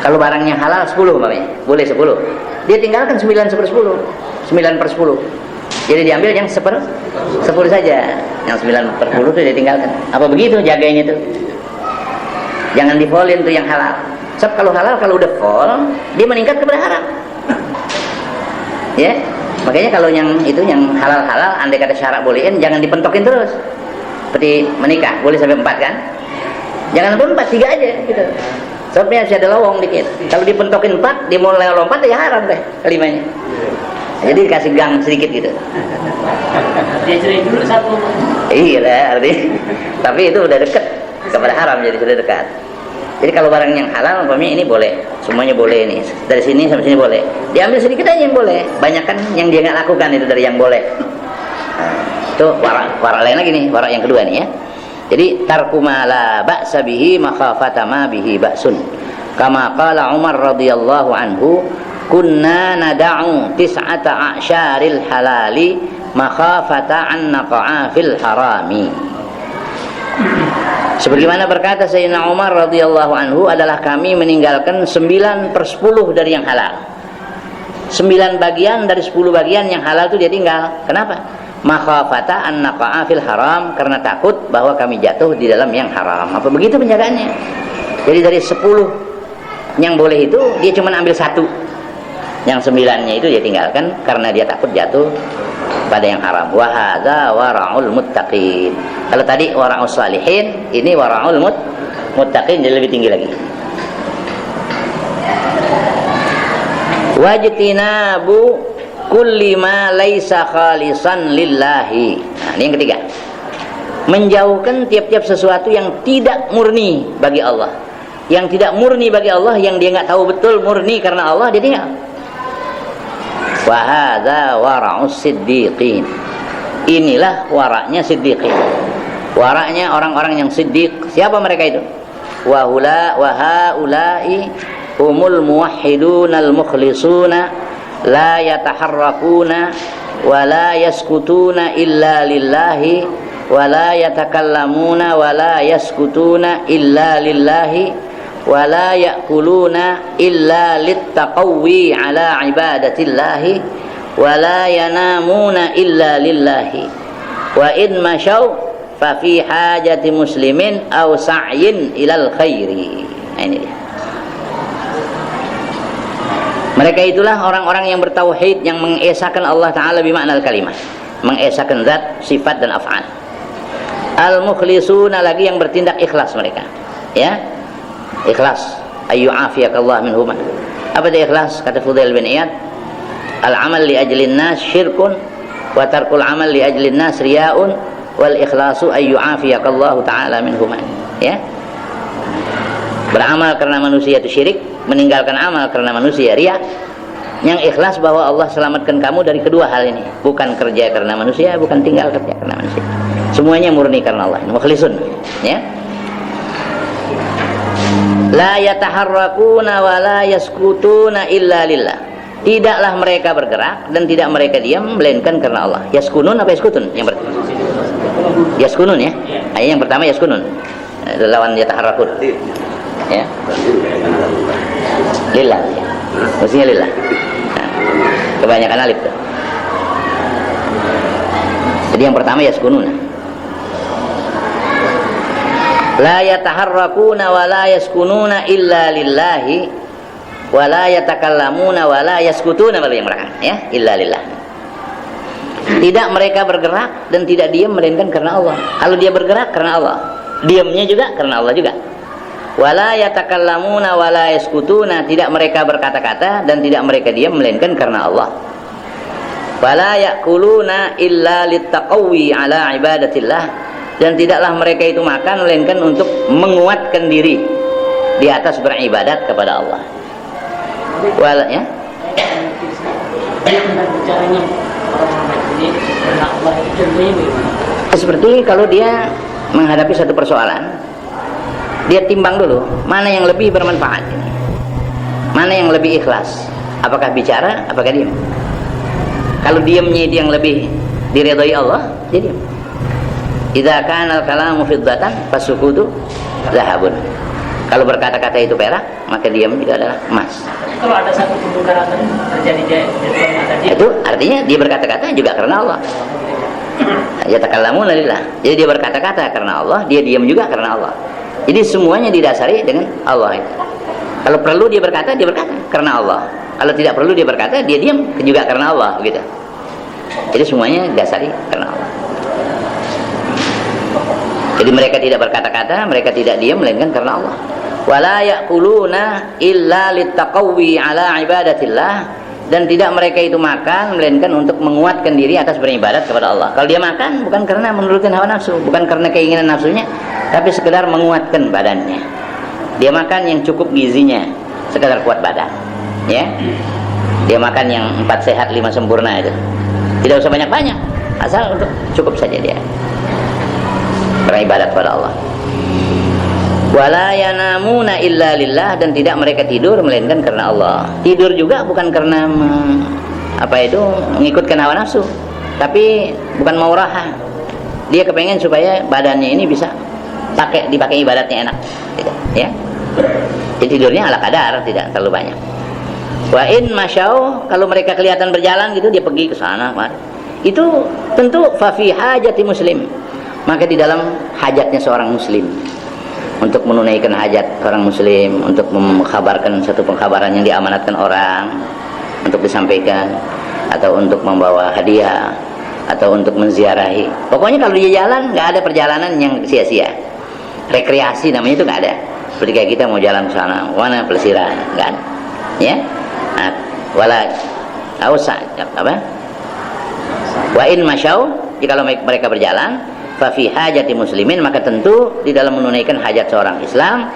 Kalau barangnya halal 10 umpamanya, boleh 10. Dia tinggalkan 9/10. 9/10. Jadi diambil yang 10 saja, yang 9/10 itu ditinggalkan. Apa begitu jaganya tuh? Jangan di-fullin tuh yang halal. Sebab kalau halal kalau udah full, dia meningkat kepada haram. Ya, makanya kalau yang itu yang halal-halal, andai kata syarat bolehin, jangan dipentokin terus. Seperti menikah, boleh sampai 4 kan? Jangan sampai 4, 3 aja gitu. Sebabnya masih ada lowong dikit. Kalau dipentokin 4, dia mulai lompat ya haram deh kelimanya. Jadi dikasih gang sedikit gitu. Dia cerai dulu 1. Iya lah, artinya. Tapi itu udah deket kepada haram, jadi sudah dekat. Jadi kalau barang yang halal, umpamanya ini boleh, semuanya boleh ini. Dari sini sampai sini boleh. Diambil sedikit aja yang boleh. Banyak kan yang dia nggak lakukan itu dari yang boleh. Nah, itu warak lain lagi nih, warak yang kedua nih ya. Jadi tarku ma la ba'sa bihi makhafata ma bihi ba'sun. Kama qala Umar radhiyallahu anhu, kunna nada'u tis'ata a'syaril halali makhafata an naqa'a fil harami. Sebagaimana berkata Sayyidina Umar radhiyallahu anhu, adalah kami meninggalkan 9/10 dari yang halal. 9 bagian dari 10 bagian yang halal itu dia tinggal. Kenapa? Makhafata an naqa'a fil haram, karena takut bahwa kami jatuh di dalam yang haram. Apa begitu penjagaannya? Jadi dari 10 yang boleh itu dia cuma ambil 1. Yang 9-nya itu dia tinggalkan karena dia takut jatuh pada yang haram. Wa hadza wara'ul muttaqin. Kalau tadi wara'us salihin, ini wara'ul muttaqin, jadi lebih tinggi lagi. Wajtinabu kulli ma laisa khalisan lillahi. Nah, ini yang ketiga. Menjauhkan tiap-tiap sesuatu yang tidak murni bagi Allah. Yang tidak murni bagi Allah, yang dia nggak tahu betul murni karena Allah, dia tinggal. Wa hadza wara'us siddiqin. Inilah waraknya siddiqin. Waraknya orang-orang yang siddiq. Siapa mereka itu? Wa haula'i humul muwahhidunal mukhlisuna la yataharrakuna wa la yaskutuna illa lillahi wa la yatakallamuna wa la yaskutuna illa lillahi wa la ya'kuluna illa littaqawwi ala ibadatillahi wa la yanamuna illa lillahi wa in masyaw fa fi hajati muslimin aw sa'yin ilal khairi. Nah, ini dia. Mereka itulah orang-orang yang bertauhid, yang mengesahkan Allah Ta'ala bimakna al-kalimah, mengesahkan zat, sifat dan af'al. Al-mukhlisuna lagi yang bertindak ikhlas mereka, ya, ikhlas. Ayyu'afiyakallah minhuma. Apa itu ikhlas? Kata Fudail bin Iyad, al-amal li ajlin nas syirkun wa tarkul amal li ajlin nas riya'un wal ikhlasu ayyu'afiyakallahu ta'ala minhuma. Ya, beramal karena manusia itu syirik, meninggalkan amal karena manusia riya. Yang ikhlas bahwa Allah selamatkan kamu dari kedua hal ini, bukan kerja karena manusia, bukan tinggal kerja karena manusia, semuanya murni karena Allah. Mukhlisun, ya. La yataharrakuna wa la yaskutuna illa lillah. Tidaklah mereka bergerak dan tidak mereka diam melainkan karena Allah. Yaskunun apa yaskutun? Yang pertama yaskunun, ya. Ayat yang pertama yaskunun, lawan yataharrakun, ya. Lillah, ya. Maksudnya lillah. Nah, kebanyakan alif tuh. Jadi yang pertama yaskununa. La yataharrakuna wa la yaskununa illa lillahi wa la yatakallamuna wa la yaskutuna, bagi yang belakang, ya, illa lillah. Tidak mereka bergerak dan tidak diam melainkan karena Allah. Kalau dia bergerak karena Allah, diamnya juga karena Allah juga. Wala yatakallamuna wala yaskutuna, tidak mereka berkata-kata dan tidak mereka diam melainkan karena Allah. Wala yakuluna illa littaqawwi ala ibadatillah, dan tidaklah mereka itu makan melainkan untuk menguatkan diri di atas beribadat kepada Allah. Wala, ya. Seperti kalau dia menghadapi satu persoalan, dia timbang dulu mana yang lebih bermanfaat, mana yang lebih ikhlas, apakah bicara, apakah diam. Kalau diamnya itu yang lebih diridhai Allah, dia diam. Idza kana al-kalamu fiddatan fasukutu zahabun. Kalau berkata-kata itu perak, maka diam juga adalah emas. Kalau ada satu kemungkaran terjadi di depan mata dia, Itu artinya dia berkata-kata juga karena Allah. Ya takallamu lillah. Jadi dia berkata-kata karena Allah, dia diam juga karena Allah. Jadi semuanya didasari dengan Allah itu. Kalau perlu dia berkata karena Allah. Kalau tidak perlu dia berkata, dia diam juga karena Allah, begitu. Jadi semuanya didasari karena Allah. Jadi mereka tidak berkata-kata, mereka tidak diam melainkan karena Allah. Wala ya'kuluna illa littaqawwi ala ibadatillah, dan tidak mereka itu makan melainkan untuk menguatkan diri atas beribadat kepada Allah. Kalau dia makan bukan karena menurutkan hawa nafsu, bukan karena keinginan nafsunya, tapi sekedar menguatkan badannya. Dia makan yang cukup gizinya, sekedar kuat badan, ya. Dia makan yang 4 sehat 5 sempurna itu. Tidak usah banyak-banyak, asal untuk cukup saja dia beribadat kepada Allah. Wala yanamuna illa lillah, dan tidak mereka tidur melainkan karena Allah. Tidur juga bukan karena mengikutkan hawa nafsu, tapi bukan mau raha. Dia kepengen supaya badannya ini bisa dipakai ibadatnya enak, ya. Jadi tidurnya ala kadar, tidak terlalu banyak. Wa in masyau, kalau mereka kelihatan berjalan gitu, dia pergi ke sana, itu tentu fa fi hajati muslim, maka di dalam hajatnya seorang muslim, untuk menunaikan hajat orang muslim, untuk mengkabarkan satu pengkabaran yang diamanatkan orang untuk disampaikan, atau untuk membawa hadiah, atau untuk menziarahi. Pokoknya kalau dia jalan, nggak ada perjalanan yang sia-sia. Rekreasi namanya itu nggak ada. Seperti kayak kita mau jalan ke sana, mana pelesiran, nggak ada, ya. Nah, wala ausa apa? Wa in masyau, jika mereka berjalan, fa fi hajati muslimin, maka tentu di dalam menunaikan hajat seorang Islam,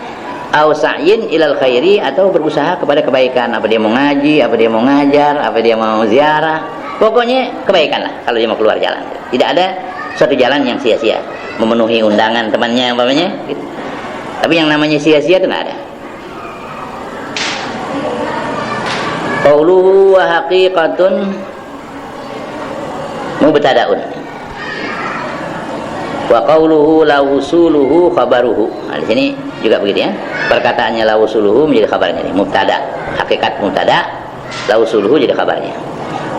au sa'yin ilal khairi, atau berusaha kepada kebaikan, apa dia mau ngaji, apa dia mau ngajar, apa dia mau ziarah, pokoknya kebaikan lah kalau dia mau keluar jalan. Tidak ada suatu jalan yang sia-sia, memenuhi undangan temannya umpamanya gitu. Tapi yang namanya sia-sia itu nggak ada. Qauluhu wa haqiqatun mubtada'un wa qawluhu la wusuluhu khabaruhu. Nah, di sini juga begitu ya. Perkataannya la wusuluhu menjadi kabarnya, ini mubtada, hakikat mubtada, la wusuluhu jadi kabarnya.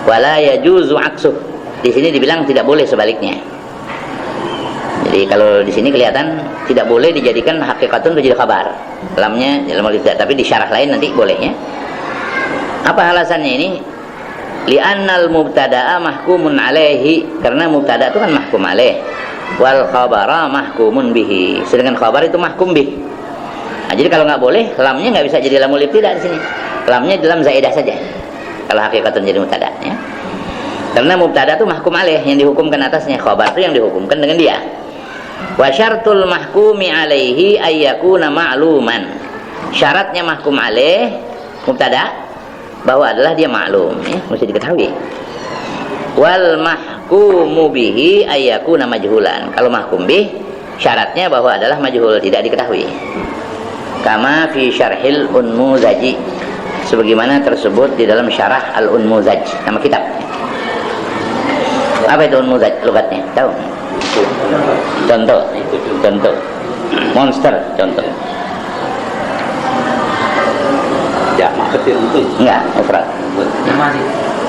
Wala yajuzu aksuh. Di sini dibilang tidak boleh sebaliknya. Jadi kalau di sini kelihatan tidak boleh dijadikan hakikatun menjadi kabar. Lamnya dalam tidak, tapi di syarah lain nanti bolehnya. Apa alasannya ini? Li'annal mubtada'a mahkumun alaihi, karena mubtada itu kan mahkum alaih. Wal khabara mahkumun bihi, sedangkan khabar itu mahkum bih. Nah, jadi kalau nggak boleh, lamnya nggak bisa jadi lamul ibtida di sini. Lamnya dalam zaidah saja. Kalau hakikatun jadi mubtada, ya. Karena mubtada itu mahkum alaih, yang dihukumkan atasnya, khabar itu yang dihukumkan dengan dia. Wa syartul mahkumi alaihi ayyakuna ma'luman. Syaratnya mahkum alaih mubtada bahwa adalah dia maklum, ya, mesti diketahui. Wal mahkumu bihi ayyakuna majhulan. Kalau mahkum bih, syaratnya bahwa adalah majhul, tidak diketahui. Kama fi syarhil unmuzaji, sebagaimana tersebut di dalam syarah al-unmuzaj, nama kitab. Apa itu unmuzaj logatnya? Tahu? Contoh, monster, contoh. Ya, kecil itu. Enggak, mufrad.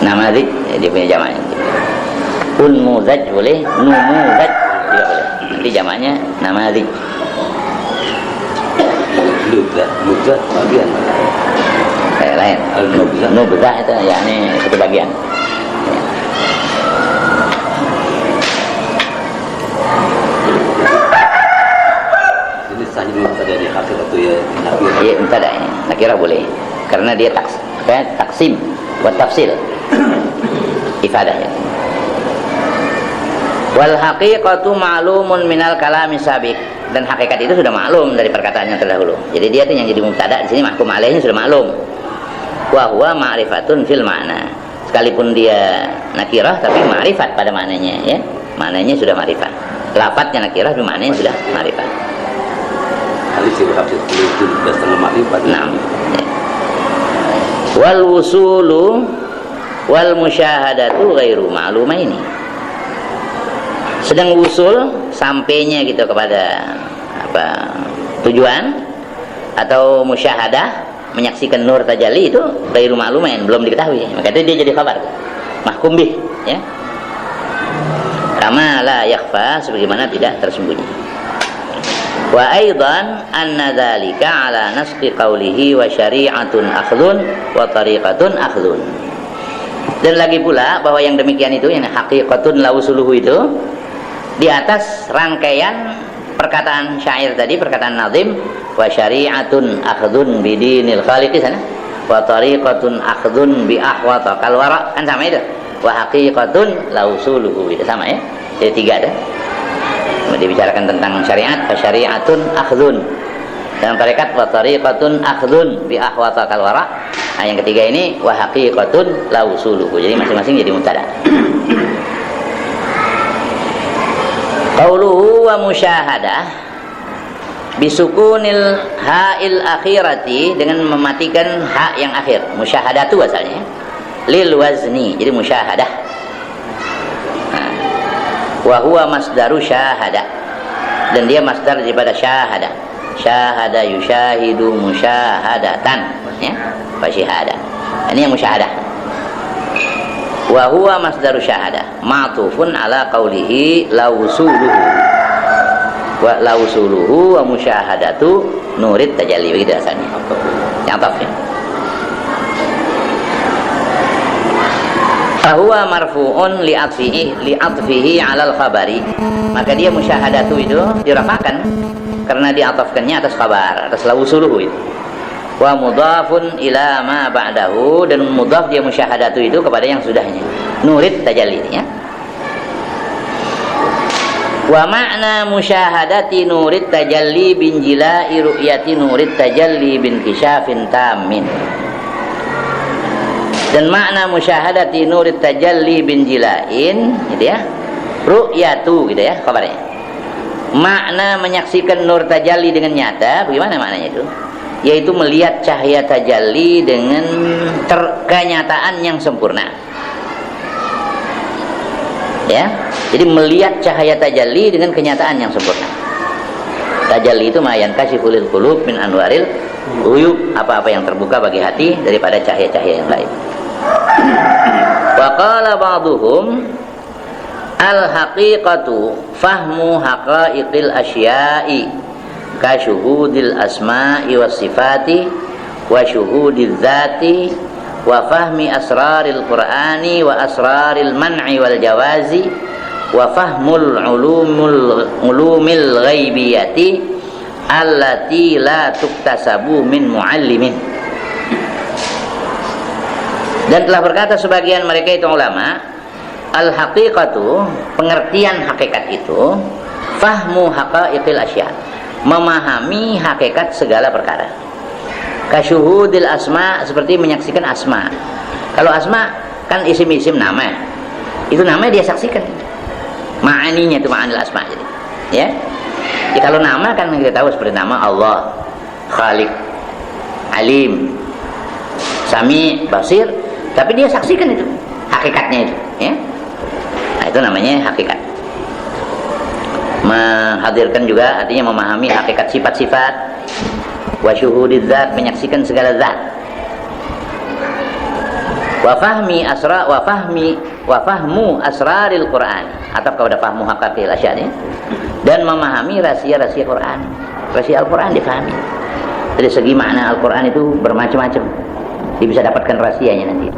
Namazik, dia punya jamaknya. Unmuzaj boleh, numuzaj juga boleh. Nanti jamaknya namazik. Nubzah bagian. Lain. Nubzah itu ya, ini satu bagian. Ini sahih mubtada di hakikat itu ya. Iya, mubtada ini. Nakirah boleh. Karena dia taksim buat tafsil. Ifadahnya. Wal haqiqatu ma'lumun minal kalami sabiq, dan hakikat itu sudah maklum dari perkataan yang terdahulu. Jadi dia itu yang jadi mubtada di sini, mahkum alaihnya sudah maklum. Wa huwa ma'rifatun fil ma'na. Sekalipun dia nakirah tapi ma'rifat pada maknanya, ya. Maknanya sudah ma'rifat. Lafadznya nakirah tapi maknanya sudah ma'rifat. Hadis yang hakikat itu dasarnya ma'rifat. Naam. Wal wusulu wal musyahadatu ghairu ma'lumaini. Sedang wusul, sampainya gitu kepada tujuan, atau musyahadah, menyaksikan nur tajalli, itu ghairu ma'lumain, belum diketahui, maka itu dia jadi khabar, mahkum bih, ya. Kama la yakhfa, sebagaimana tidak tersembunyi. Wa aidan anna dzalika ala nasqi qawlihi wa syari'atun akhdhun wa tariqatun akhdhun. Dan lagi pula bahwa yang demikian itu, yang haqiqatun la usuluhu itu, di atas rangkaian perkataan syair tadi, perkataan nazim, wa syari'atun akhdhun bidinil khaliqi sana, wa tariqatun akhdhun bi ahwata kal wara, kan sama itu. Wa haqiqatun la usuluhu, itu sama ya. Jadi tiga ada. Dibicarakan tentang syariat, fa syari'atun akhdhun. Dalam tarekat wa tariqatun akhdhun bi ahwata kal wara. Nah, yang ketiga ini wa haqiqatun la usuluhu. Jadi masing-masing jadi mubtada. Qauluhu wa musyahadah bisukunil ha'il akhirati, dengan mematikan ha yang akhir, musyahadatu asalnya, lil wazni, jadi musyahadah. Nah, wa huwa masdaru syahadah, dan dia masdar daripada syahadah. Syahada yusyahidu musyahadatan, ya, fa syahadah. Ini yang musyahadah. Wa huwa masdaru syahadah ma'tufun ala qawlihi lausuluhu, wa lausuluhu wa musyahadatu nurid tajalli, begitu asalnya. Yang tafsir. Fahuwa marfu'un li'atfihi 'alal khabari, maka dia musyahadatu itu dirafakan karena diatafkannya atas khabar, atas lausuluhu itu. Wa mudhafun ila ma ba'dahu, dan mudhaf dia musyahadatu itu kepada yang sudahnya, nurid tajalli, ya. Wa ma'na musyahadati nurid tajalli bin jila'i ru'yati nurid tajalli bin kisyafin tamin. Dan makna musyahadati nurid tajalli bin jila'in, gitu ya, ru'yatu, gitu ya kabarnya. Makna menyaksikan nur tajalli dengan nyata, bagaimana maknanya itu? Yaitu melihat cahaya tajalli dengan kenyataan yang sempurna, ya. Jadi melihat cahaya tajalli dengan kenyataan yang sempurna. Tajalli itu ma yankashifu lil qulub min anwaril ghuyub, apa-apa yang terbuka bagi hati daripada cahaya-cahaya yang lain. Wa qala ba'dhum al haqiqatu fahmu haqa'iqil asya'i ka syuhudil asma'i was sifati wa syuhudil dzati wa fahmi asraril qur'ani wa asraril man'i wal jawazi wa fahmul ulumil ghaibiyati allati la tuktasabu min muallimin. Dan telah berkata sebagian mereka itu ulama, al haqiqatu, pengertian hakikat itu, fahmu haqaiqil asya, memahami hakikat segala perkara. Kasyuhudil asma, seperti menyaksikan asma. Kalau asma kan isim-isim nama, itu namanya dia saksikan, ma'aninya itu ma'anil asma, jadi, ya. Jadi kalau nama kan kita tahu seperti nama Allah, Khaliq, Alim, Sami, Basir, tapi dia saksikan itu hakikatnya itu, ya. Nah, itu namanya hakikat. Menghadirkan juga artinya memahami hakikat sifat-sifat. Wa syuhudiz zat, menyaksikan segala zat. Wa fahmu asraril Qur'an, atau kepada fahmu haqaiqil asya, dan memahami rahasia-rahasia Quran. Rahasia Al-Quran difahami. Dari segi makna Al-Quran itu bermacam-macam. Dia bisa dapatkan rahasianya nanti.